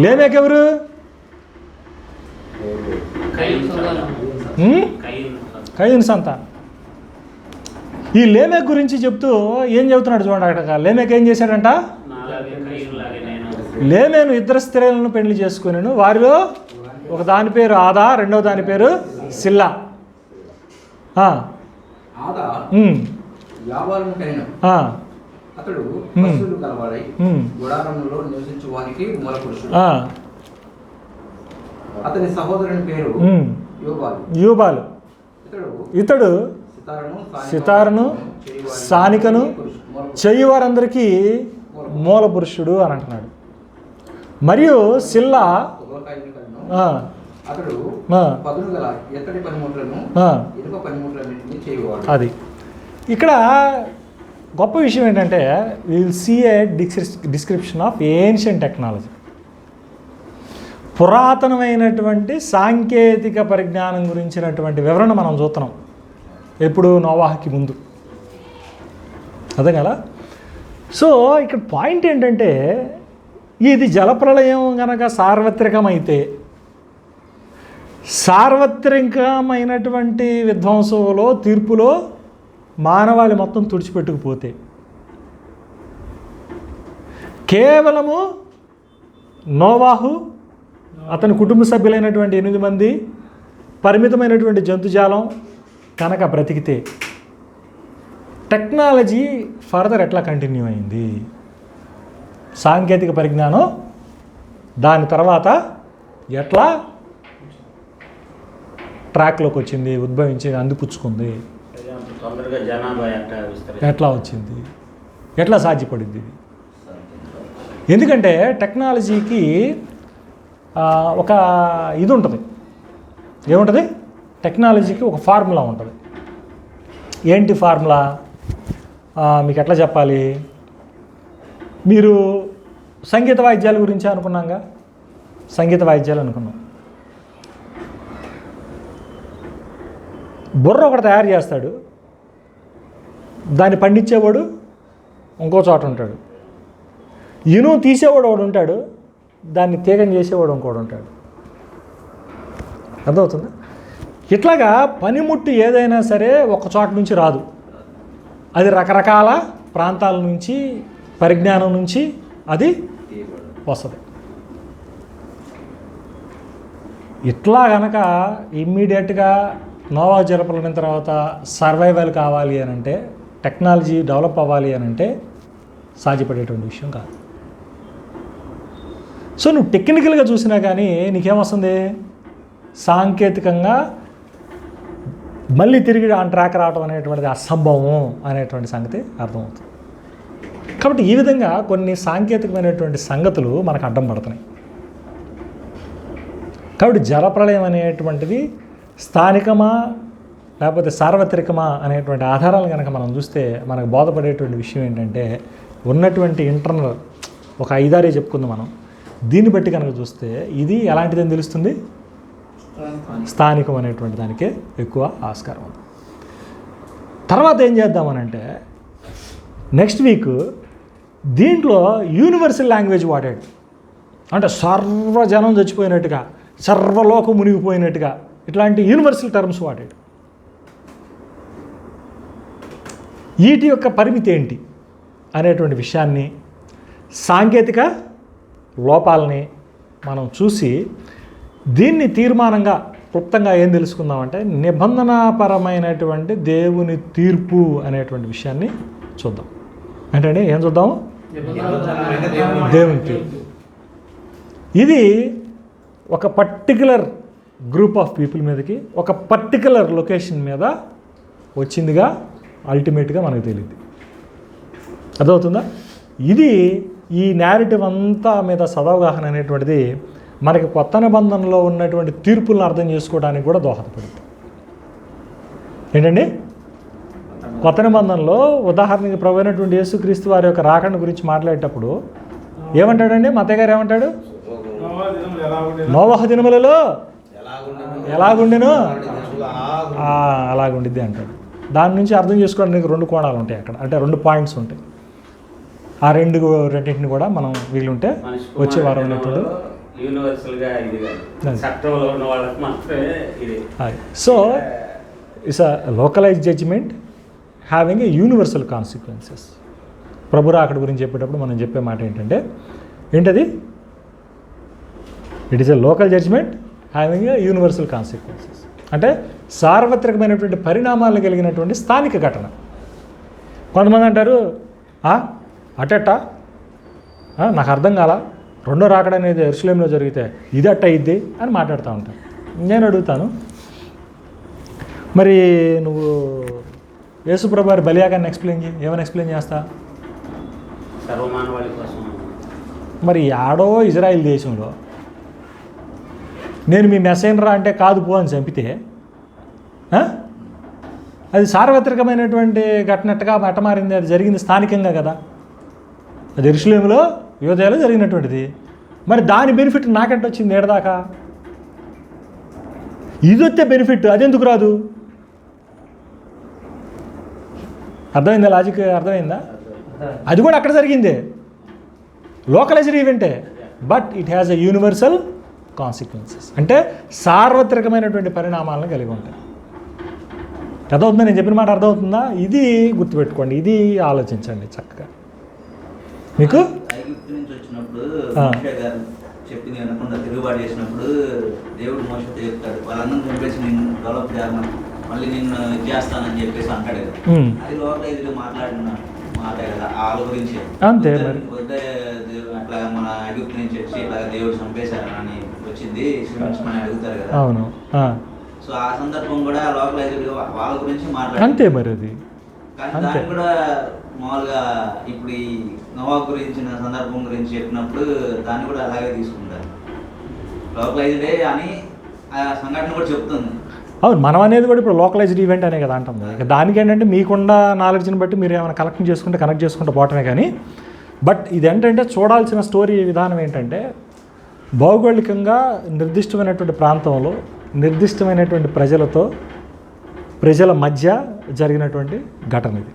లేమెకు ఎవరు? కయీను సంతానం. ఈ లేమెకు గురించి చెప్తూ ఏం చెబుతున్నాడు చూడండి. అక్కడ లేమెకు ఏం చేశాడంట? లేమెను 2 స్త్రీలను పెళ్లి చేసుకున్నాను, వారిలో ఒక దాని పేరు ఆదా, రెండో దాని పేరు సిల్లా. ఆదా వ్యాపారం కలిగిన అతడు పశువులు కలవాడై గుడారంలో నివసించువానికి మూల పురుషుడు. అతని సహోదరుని పేరు యూబాలు. ఇతడు సితారును సానికను చేయువారందరికీ మూల పురుషుడు అని అంటున్నాడు. మరియు సిల్లా అతడు పదును గల ఎత్తడి పనిముట్లను ఇనుప పనిముట్లన్నింటినీ చేయువాడు. అది ఇక్కడ గొప్ప విషయం ఏంటంటే will see a description of ancient technology. పురాతనమైనటువంటి సాంకేతిక పరిజ్ఞానం గురించినటువంటి వివరణ మనం చూస్తున్నాం ఎప్పుడు నోవాహుకి ముందు. అదే కదా. సో ఇక్కడ పాయింట్ ఏంటంటే ఇది జలప్రళయం కనుక సార్వత్రికమైతే, సార్వత్రికమైనటువంటి విధ్వంసంలో తీర్పులో మానవాళి మొత్తం తుడిచిపెట్టుకుపోతే, కేవలము నోవాహు అతని కుటుంబ సభ్యులైనటువంటి 8 మంది పరిమితమైనటువంటి జంతుజాలం కనుక బ్రతికితే, టెక్నాలజీ ఫర్దర్ ఎట్లా కంటిన్యూ అయింది, సాంకేతిక పరిజ్ఞానం దాని తర్వాత ఎట్లా ట్రాక్లోకి వచ్చింది, ఉద్భవించింది, అందిపుచ్చుకుంది, ఎట్లా వచ్చింది, ఎట్లా సాధ్యపడింది. ఎందుకంటే టెక్నాలజీకి ఒక ఇది ఉంటుంది. ఏముంటుంది? టెక్నాలజీకి ఒక ఫార్ములా ఉంటుంది. ఏంటి ఫార్ములా? మీకు ఎట్లా చెప్పాలి? మీరు సంగీత వాయిద్యాల గురించి అనుకున్నాగా, సంగీత వాయిద్యాలు అనుకున్నాం. బుర్ర ఒకటి తయారు చేస్తాడు, దాన్ని పండించేవాడు ఇంకో చోట ఉంటాడు. ఇనుము తీసేవాడు ఒకడు ఉంటాడు, దాన్ని తీగం చేసేవాడు ఇంకోడు ఉంటాడు. అర్థమవుతుందా? ఇట్లాగా పనిముట్టు ఏదైనా సరే ఒక చోట నుంచి రాదు, అది రకరకాల ప్రాంతాల నుంచి, పరిజ్ఞానం నుంచి అది వస్తుంది. ఇట్లా కనుక ఇమ్మీడియట్గా నోవాహు జలప్రళయం తర్వాత సర్వైవల్ కావాలి అని అంటే, టెక్నాలజీ డెవలప్ అవ్వాలి అని అంటే సాధ్యపడేటువంటి విషయం కాదు. సో నువ్వు టెక్నికల్గా చూసినా కానీ నీకేమొస్తుంది? సాంకేతికంగా మళ్ళీ తిరిగి ఆన్ ట్రాక్ రావడం అనేటువంటిది అసంభవం అనేటువంటి సంగతి అర్థమవుతుంది. కాబట్టి ఈ విధంగా కొన్ని సాంకేతికమైనటువంటి సంగతులు మనకు అడ్డం పడుతున్నాయి. కాబట్టి జలప్రళయం అనేటువంటిది స్థానికమా లేకపోతే సార్వత్రికమా అనేటువంటి ఆధారాలు కనుక మనం చూస్తే మనకు బోధపడేటువంటి విషయం ఏంటంటే, ఉన్నటువంటి ఇంటర్నల్ ఒక 5-6 చెప్పుకుందాం మనం. దీన్ని బట్టి కనుక చూస్తే ఇది ఎలాంటిదని తెలుస్తుంది? స్థానికం అనేటువంటి దానికే ఎక్కువ ఆస్కారం ఉంది. తర్వాత ఏం చేద్దామనంటే, నెక్స్ట్ వీక్ దీంట్లో యూనివర్సల్ లాంగ్వేజ్ వాడాడు. అంటే సర్వజనం చచ్చిపోయినట్టుగా, సర్వలోకం మునిగిపోయినట్టుగా ఇట్లాంటి యూనివర్సల్ టర్మ్స్ వాడాడు. వీటి యొక్క పరిమితి ఏంటి అనేటువంటి విషయాన్ని, సాంకేతిక లోపాలని మనం చూసి దీన్ని తీర్మానంగా క్లుప్తంగా ఏం తెలుసుకుందామంటే, నిబంధనాపరమైనటువంటి దేవుని తీర్పు అనేటువంటి విషయాన్ని చూద్దాం. అంటే ఏం చూద్దాము? దేవుని తీర్పు. ఇది ఒక పర్టికులర్ గ్రూప్ ఆఫ్ పీపుల్ మీదకి, ఒక పర్టికులర్ లొకేషన్ మీద వచ్చిందిగా అల్టిమేట్గా మనకు తెలియదు. అర్థమవుతుందా? ఇది ఈ నేరేటివ్ అంతా మీద సదవగాహన అనేటువంటిది మనకి కొత్త నిబంధనలో ఉన్నటువంటి తీర్పులను అర్థం చేసుకోవడానికి కూడా దోహదపడుతుంది. ఏంటండి? కొత్త నిబంధనలో ఉదాహరణకి ప్రభు అయినటువంటి యేసుక్రీస్తు వారి యొక్క రాకడ గురించి మాట్లాడేటప్పుడు ఏమంటాడండి? మత్తయ్య గారు ఏమంటాడు? నోవహు దినములలో ఎలాగుండెను అలాగుండిద్ది అంటాడు. దాని నుంచి అర్థం చేసుకోవడానికి 2 కోణాలు ఉంటాయి అక్కడ, అంటే 2 పాయింట్స్ ఉంటాయి. ఆ రెండింటిని కూడా మనం వీలుంటే వచ్చే వారం ఉన్నప్పుడు so it's a localise judgement having a universal consequences. ప్రభు రాకడ గురించి చెప్పేటప్పుడు మనం చెప్పే మాట ఏంటంటే, ఏంటది? It is a local judgement having a universal consequences, అంటే సార్వత్రికమైనటువంటి పరిణామాలు కలిగినటువంటి స్థానిక ఘటన. కొంతమంది అంటారు అటెట్టా నాకు అర్థం కాల, రెండో రాకడ అనేది యెరూషలేములో జరిగితే ఇది అట్ట ఇద్ది అని మాట్లాడుతూ ఉంటాను. నేను అడుగుతాను, మరి నువ్వు యేసుప్రభు వారి బలియాగాన్ని ఏమైనా ఎక్స్ప్లెయిన్ చేస్తా? సర్వమానవాళి కోసం. మరి ఆడో ఇజ్రాయిల్ దేశంలో నేను మీ మెసైనరా అంటే కాదు పో అని చంపితే అది సార్వత్రికమైనటువంటి ఘటనట్టుగా మారింది. అది జరిగింది స్థానికంగా కదా, అది యెరూషలేములో యూదయలో జరిగినటువంటిది. మరి దాని బెనిఫిట్ నాకంటే వచ్చింది ఏడదాకా? ఇది వస్తే బెనిఫిట్ అదెందుకు రాదు? అర్థమైందా? లాజిక్ అర్థమైందా? అది కూడా అక్కడ జరిగిందే, లోకలైజ్డ్ ఈవెంటే, but it has a universal consequences, అంటే సార్వత్రికమైనటువంటి పరిణామాలను కలిగి ఉంటాయి. అర్థమవుతుందా? నేను చెప్పిన మాట అర్థమవుతుందా? ఇది గుర్తుపెట్టుకోండి, ఇది ఆలోచించండి చక్కగా. మీకు ఐగుప్తు నుంచి వచ్చినప్పుడు మోషే గారు చెప్పింది వినకుండా తిరుగుబాటు చేసినప్పుడు దేవుడు మోషేతో చెప్తాడు, వాళ్ళందరూ చంపేసి నేను డెవలప్ చేయాలి, మళ్ళీ నేను చేస్తానని చెప్పేసి అంటాడు కదా. అది లోకలైజ్గా మాట్లాడిన మాట కదా, వాళ్ళ గురించి. అంతే మరి. అట్లా మన ఐగుప్తు నుంచి వచ్చి ఇట్లా దేవుడు చంపేశారు అని వచ్చింది క్షమించమని అడుగుతారు కదా. అవును. సో ఆ సందర్భం కూడా లోకలైజ్గా వాళ్ళ గురించి మాట్లాడారు. అంతే మరి. అది కానీ దాన్ని కూడా మామూలుగా ఇప్పుడు ఈ నోవాహు గురించిన సందర్భం గురించి చెప్పినప్పుడు దాన్ని కూడా అలాగే తీసుకుంటారు, లోకలైజ్డే అని ఆ సంఘటన కూడా చెప్తుంది. అవును, మనం అనేది కూడా ఇప్పుడు లోకలైజ్డ్ ఈవెంట్ అనే కదా అంటాం. ఇక దానికి ఏంటంటే మీకున్న నాలెడ్జ్ని బట్టి మీరు ఏమైనా కనెక్ట్ చేసుకుంటే పోవటమే కానీ, బట్ ఇదేంటంటే చూడాల్సిన స్టోరీ విధానం ఏంటంటే భౌగోళికంగా నిర్దిష్టమైనటువంటి ప్రాంతంలో నిర్దిష్టమైనటువంటి ప్రజల మధ్య జరిగినటువంటి ఘటన ఇది.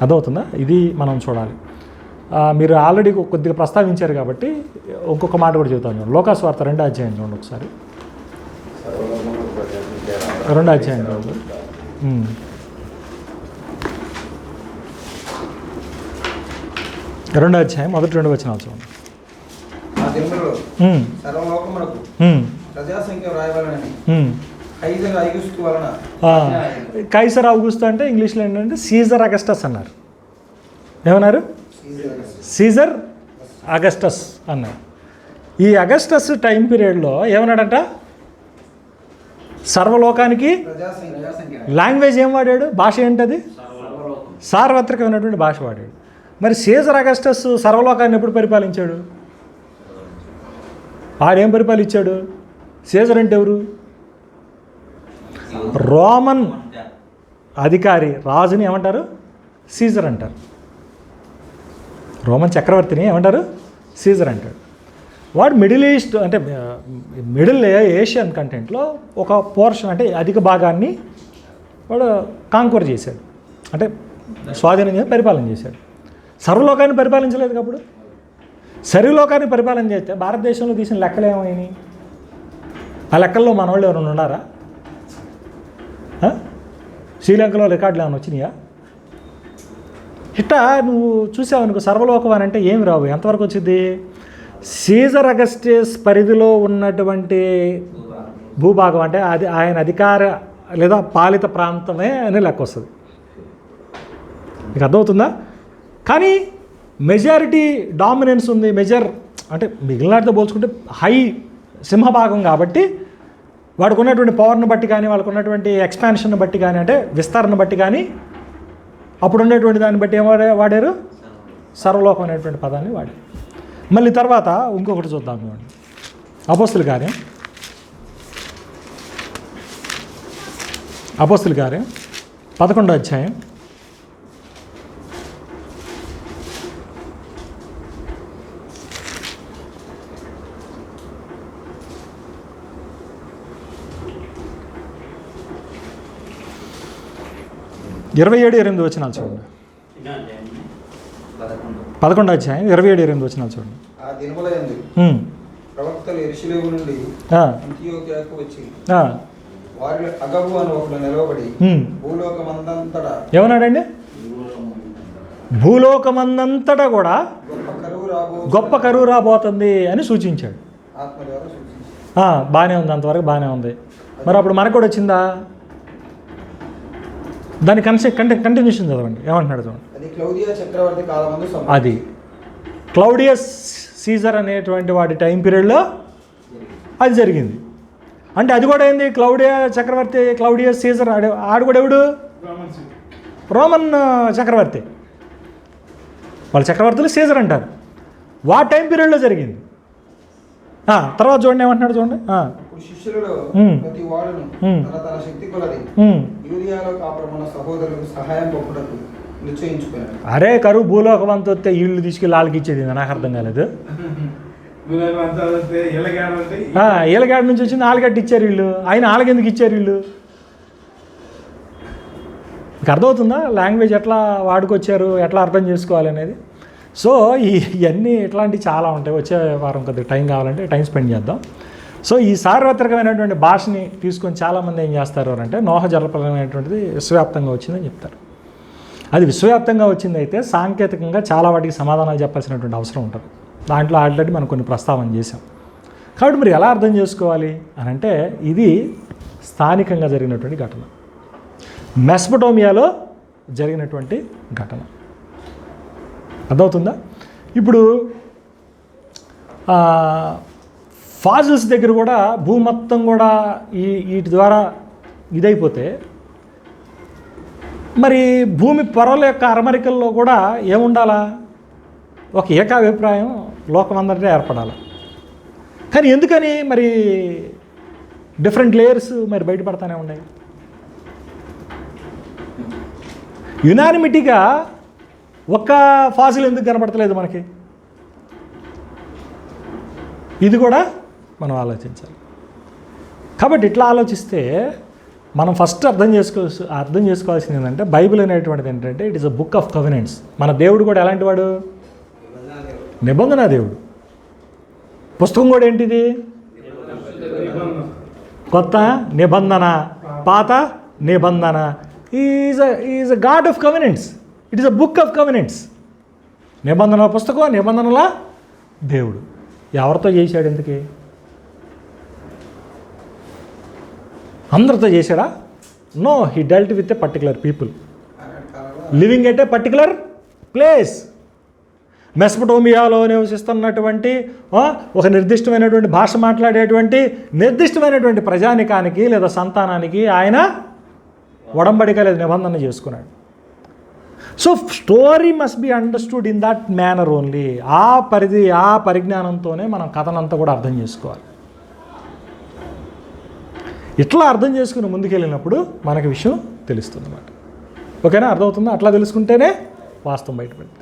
అర్థమవుతుందా? ఇది మనం చూడాలి. మీరు ఆల్రెడీ కొద్దిగా ప్రస్తావించారు కాబట్టి ఇంకొక మాట కూడా చెబుతాను. లోకాసు వార్త 2వ అధ్యాయం చూడండి ఒకసారి. 2వ అధ్యాయం చూడండి. 2వ అధ్యాయం మొదటి 2 వచనాలు చూడండి. ఆ దినములలో సర్వలోకమునకు ప్రజాసంఖ్య వ్రాయవలనని కైసర్ ఆగస్టు వలన. కైసర్ ఆగస్టు అంటే ఇంగ్లీష్లో ఏంటంటే సీజర్ అగస్టస్ అన్నారు. ఏమన్నారు? సీజర్ అగస్టస్ అన్నారు. ఈ అగస్టస్ టైం పీరియడ్లో ఏమన్నాడంట? సర్వలోకానికి లాంగ్వేజ్ ఏం వాడాడు? భాష ఏంటది? సార్వత్రికమైనటువంటి భాష వాడాడు. మరి సీజర్ అగస్టస్ సర్వలోకాన్ని ఎప్పుడు పరిపాలించాడు? ఆడేం పరిపాలించాడు? సీజర్ అంటే ఎవరు? రోమన్ అధికారి, రాజుని ఏమంటారు? సీజర్ అంటారు. రోమన్ చక్రవర్తిని ఏమంటారు? సీజర్ అంటాడు. వాడు మిడిల్ ఈస్ట్ అంటే మిడిల్ ఏషియన్ కంటెంట్లో ఒక పోర్షన్ అంటే అధిక భాగాన్ని వాడు కాంక్వర్ చేశాడు, అంటే స్వాధీనం చేసి పరిపాలన చేశాడు. సర్వలోకాన్ని పరిపాలించలేదు. కాబట్టి సర్వలోకాన్ని పరిపాలన చేస్తే భారతదేశంలో తీసిన లెక్కలు ఏమైనాయి? ఆ లెక్కల్లో మన వాళ్ళు ఎవరైనా ఉన్నారా? శ్రీలంకలో రికార్డులు ఏమైనా వచ్చినాయా? ఇట్టా నువ్వు చూసావనుకో, సర్వలోకం అని అంటే ఏమి రావు. ఎంతవరకు వచ్చింది? సీజర్ అగస్టస్ పరిధిలో ఉన్నటువంటి భూభాగం, అంటే అది ఆయన అధికార లేదా పాలిత ప్రాంతమే అని లెక్క వస్తుంది. మీకు అర్థమవుతుందా? కానీ మెజారిటీ డామినెన్స్ ఉంది. అంటే మిగిలినతో పోల్చుకుంటే హై సింహభాగం కాబట్టి వాడికి ఉన్నటువంటి పవర్ని బట్టి కానీ, వాళ్ళకు ఉన్నటువంటి ఎక్స్పాన్షన్ బట్టి కానీ, అంటే విస్తరణ బట్టి కానీ, అప్పుడు ఉన్నటువంటి దాన్ని బట్టి ఏం వాడారు? సర్వలోకం అనేటువంటి పదాన్ని వాడారు. మళ్ళీ తర్వాత ఇంకొకటి చూద్దాం చూడండి. అపోస్తుల కార్యం 11వ అధ్యాయం 27-28 వచనాలు చూడండి. 11వ అధ్యాయం 27-28 వచనాలు చూడండి. ఆ దినములయందు ప్రవక్తలు యెరూషలేము నుండి అంతియోకియాకు వచ్చి వారిలో అగబు అని ఒకడు నిలవబడి భూలోకమందంతటా ఏమన్నాడండి? భూలోకమందంతటా కూడా గొప్ప కరువు రాబోతుంది అని సూచించాడు. ఆత్మ ద్వారా సూచించాడు. బాగానే ఉంది, అంతవరకు బాగానే ఉంది. మరి అప్పుడు మనకు కూడా వచ్చిందా? దాని కంటిన్యూషన్ చదవండి, ఏమంటున్నాడు చూడండి. అది క్లౌదియా చక్రవర్తి కాలమందు సంభవించింది. అది క్లౌడియస్ సీజర్ అనేటువంటి వాడి టైం పీరియడ్లో అది జరిగింది. అంటే అది కూడా ఏంది, క్లౌడియస్ సీజర్ ఆడు కూడా ఎవడు? రోమన్ చక్రవర్తి. వాళ్ళ చక్రవర్తులు సీజర్ అంటారు. వాటి టైం పీరియడ్లో జరిగింది. తర్వాత చూడండి ఏమంటున్నాడు చూడండి. ఇప్పుడు శిష్యులలో ప్రతి వాడును తన శక్తి కొలది యూరియాలో కాపురమున్న సహోదరులకు సహాయం పంపుటకు నిశ్చయించుకున్నాడు. అరే కరువు భూలోకమంతా వస్తే ఇళ్ళు తీసుకెళ్ళి వాళ్ళకి ఇచ్చేది, నాకు అర్థం కాలేదు. ఈలగాడి నుంచి వచ్చింది ఆలుగడ్డ ఇచ్చారు వీళ్ళు, ఆయన ఆలకెందుకు ఇచ్చారు వీళ్ళు? మీకు అర్థమవుతుందా లాంగ్వేజ్ ఎట్లా వాడుకొచ్చారు, ఎట్లా అర్థం చేసుకోవాలి అనేది? సో ఇవన్నీ ఇట్లాంటివి చాలా ఉంటాయి. వచ్చే వారం కొద్దిగా టైం కావాలంటే టైం స్పెండ్ చేద్దాం. సో ఈ సార్వత్రికమైనటువంటి భాషని తీసుకొని చాలామంది ఏం చేస్తారు అంటే నోహ జలప్రలయం అనేటువంటిది విశ్వవ్యాప్తంగా వచ్చిందని చెప్తారు. అది విశ్వవ్యాప్తంగా వచ్చిందైతే సాంకేతికంగా చాలా వాటికి సమాధానాలు చెప్పాల్సినటువంటి అవసరం ఉంటుంది. దాంట్లో ఆల్రెడీ మనం కొన్ని ప్రస్తావన చేసాం. కాబట్టి మరి ఎలా అర్థం చేసుకోవాలి అని అంటే ఇది స్థానికంగా జరిగినటువంటి ఘటన, మెసపటోమియాలో జరిగినటువంటి ఘటన. అర్థమవుతుందా? ఇప్పుడు ఫాజిల్స్ దగ్గర కూడా భూమి మొత్తం కూడా వీటి ద్వారా ఇదైపోతే మరి భూమి పొరల యొక్క అరమరికల్లో కూడా ఏముండాలా? ఒక ఏకాభిప్రాయం లోకమందరికీ ఏర్పడాలి. కానీ ఎందుకని మరి డిఫరెంట్ లేయర్స్ మరి బయటపడతానే ఉన్నాయి? యునానిమిటీగా ఒక్క ఫాసిల్ ఎందుకు కనపడతలేదు మనకి? ఇది కూడా మనం ఆలోచించాలి. కాబట్టి ఇట్లా ఆలోచిస్తే మనం ఫస్ట్ అర్థం చేసుకోవాల్సింది ఏంటంటే బైబిల్ అనేటువంటిది ఏంటంటే it is a book of covenants. మన దేవుడు కూడా ఎలాంటి వాడు? నిబంధన దేవుడు. పుస్తకం కూడా ఏంటిది? కొత్త నిబంధన, పాత నిబంధన. Is a God of covenants. It is a book of covenants. నిబంధనల పుస్తకం, నిబంధనల దేవుడు. ఎవరితో చేశాడు? ఎందుకే అందరితో చేశాడా? No, he dealt with a particular people living at a particular place. మెసపటోమియాలో నివసిస్తున్నటువంటి ఒక నిర్దిష్టమైనటువంటి భాష మాట్లాడేటువంటి నిర్దిష్టమైనటువంటి ప్రజానికానికి లేదా సంతానానికి ఆయన ఒడంబడిక లేదా నిబంధన చేసుకున్నాడు. So story must be understood in that manner only. ఆ పరిజ్ఞానంతోనే మనం కథనంతా కూడా అర్థం చేసుకోవాలి. ఇట్లా అర్థం చేసుకుని ముందుకెళ్ళినప్పుడు మనకి విషయం తెలుస్తుంది అన్నమాట. ఓకేనా? అర్థమవుతుందా? అట్లా తెలుసుకుంటేనే వాస్తవం బయటపడుతుంది.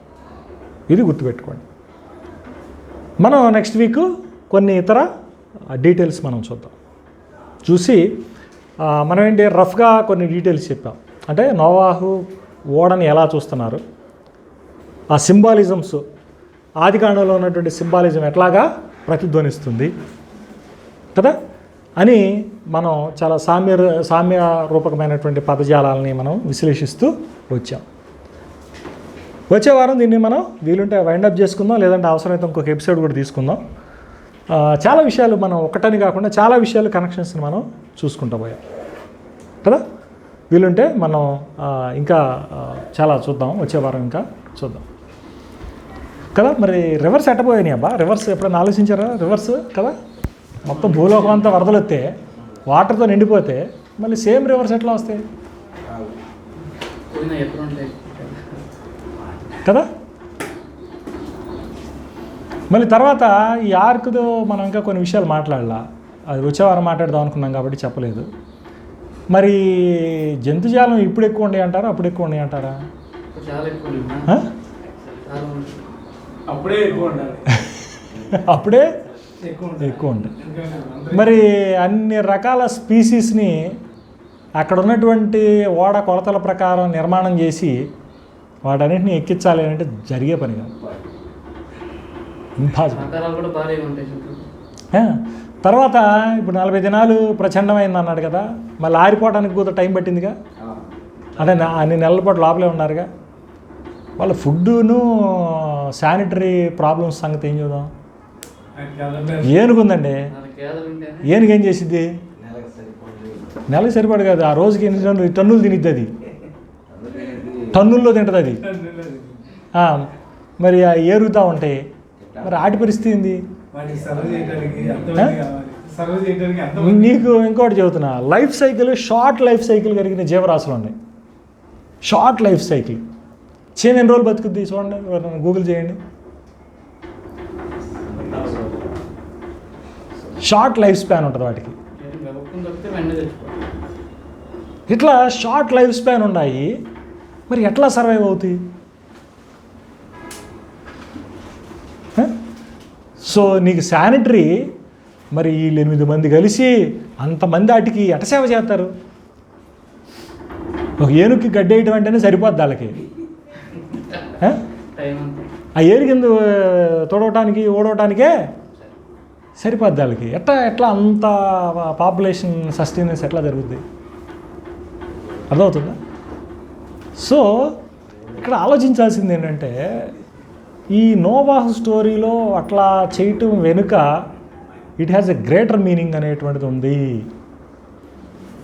ఇది గుర్తుపెట్టుకోండి. మనం నెక్స్ట్ వీక్ కొన్ని ఇతర డీటెయిల్స్ మనం చూద్దాం. చూసి మనం ఏంటి రఫ్గా కొన్ని డీటెయిల్స్ చెప్పాం. అంటే నోవాహు ఓడని ఎలా చూస్తున్నారు, ఆ సింబాలిజమ్స్, ఆదికాండంలో ఉన్నటువంటి సింబాలిజం ఎట్లాగా ప్రతిధ్వనిస్తుంది కదా అని మనం చాలా సామ్య రూపకమైనటువంటి పదజాలాలని మనం విశ్లేషిస్తూ వచ్చాం. వచ్చే వారం దీన్ని మనం వీలుంటే వైండప్ చేసుకుందాం, లేదంటే అవసరమైతే ఇంకొక ఎపిసోడ్ కూడా తీసుకుందాం. చాలా విషయాలు మనం ఒకటని కాకుండా చాలా విషయాలు కనెక్షన్స్ని మనం చూసుకుంటూ పోయాం కదా. వీలుంటే మనం ఇంకా చాలా చూద్దాం, వచ్చే వారం ఇంకా చూద్దాం కదా. మరి రివర్స్ ఎట్టబోయాయి అబ్బా? రివర్స్ ఎప్పుడైనా ఆలోచించారా? రివర్స్ కదా, మొత్తం భూలోకం అంతా వరదలు వస్తే వాటర్తో నిండిపోతే మళ్ళీ సేమ్ రివర్స్ ఎట్లా వస్తాయి కదా. మళ్ళీ తర్వాత ఈ ఆర్క్తో మనం ఇంకా కొన్ని విషయాలు మాట్లాడాలా. అది వచ్చేవారం మాట్లాడదాం అనుకున్నాం కాబట్టి చెప్పలేదు. మరి జంతుజాలం ఇప్పుడు ఎక్కువ ఉండే అంటారా, అప్పుడు ఎక్కువ ఉండే అంటారా? అప్పుడే ఎక్కువ ఉంటాయి. మరి అన్ని రకాల స్పీసీస్ని అక్కడ ఉన్నటువంటి ఓడ కొలతల ప్రకారం నిర్మాణం చేసి వాటన్నింటినీ ఎక్కించాలి అంటే జరిగే పని కాదు. తర్వాత ఇప్పుడు 40 దినాలు ప్రచండమైంది అన్నాడు కదా, మళ్ళీ ఆరిపోవడానికి కూడా టైం పట్టిందిగా. అంటే అన్ని నెలల పాటు లోపలే ఉన్నారుగా. వాళ్ళ ఫుడ్డును శానిటరీ ప్రాబ్లమ్స్ సంగతి ఏం చూద్దాం. ఏనుగుందండి గేదెలు ఉంటేనే ఏనుగు ఏం చేసిద్ది? నెలకు సరిపడు కాదు, ఆ రోజుకి ఎన్ని టన్నులు తినిద్ది అది, టన్నుల్లో తింటుంది అది. మరి ఆ ఏరుగుతూ ఉంటాయి, మరి ఆటి పరిస్థితి ఏంది? నీకు ఇంకోటి చెబుతున్నా, life cycle short life cycle కలిగిన జీవరాశులు ఉన్నాయి. Short life cycle. చీమ ఎన్ని రోజులు బతుకుద్ది చూడండి, గూగుల్ చేయండి. షార్ట్ లైఫ్ స్పాన్ ఉంటుంది వాటికి. ఇట్లా షార్ట్ లైఫ్ స్పాన్ ఉన్నాయి, మరి ఎట్లా సర్వైవ్ అవుతాయి? సో నీకు శానిటరీ, మరి వీళ్ళు 8 మంది కలిసి అంతమంది వాటికి ఎట సేవ చేస్తారు? ఒక ఏనుగుకి గడ్డి వేయటం అంటేనే సరిపోద్ది వాళ్ళకి. ఆ ఏరు కింద తొడవటానికి ఓడవటానికే సరిపోద్ది వాళ్ళకి. ఎట్లా అంత పాపులేషన్ సస్టైనెన్స్ ఎట్లా జరుగుద్ది? అర్థమవుతుందా? సో ఇక్కడ ఆలోచించాల్సింది ఏంటంటే, ఈ నోవాహు స్టోరీలో అట్లా చేయటం వెనుక it has a greater meaning అనేటువంటిది ఉంది,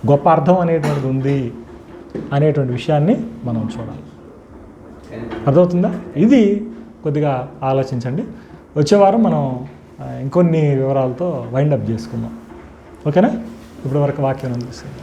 గొప్ప అర్థం అనేటువంటిది ఉంది అనేటువంటి విషయాన్ని మనం చూడాలి. అర్థమవుతుందా? ఇది కొద్దిగా ఆలోచించండి. వచ్చే వారం మనం ఇంకొన్ని వివరాలతో వైండప్ చేసుకుందాం. ఓకేనా? ఇప్పటి వరకు వాక్యం అనిపిస్తుంది.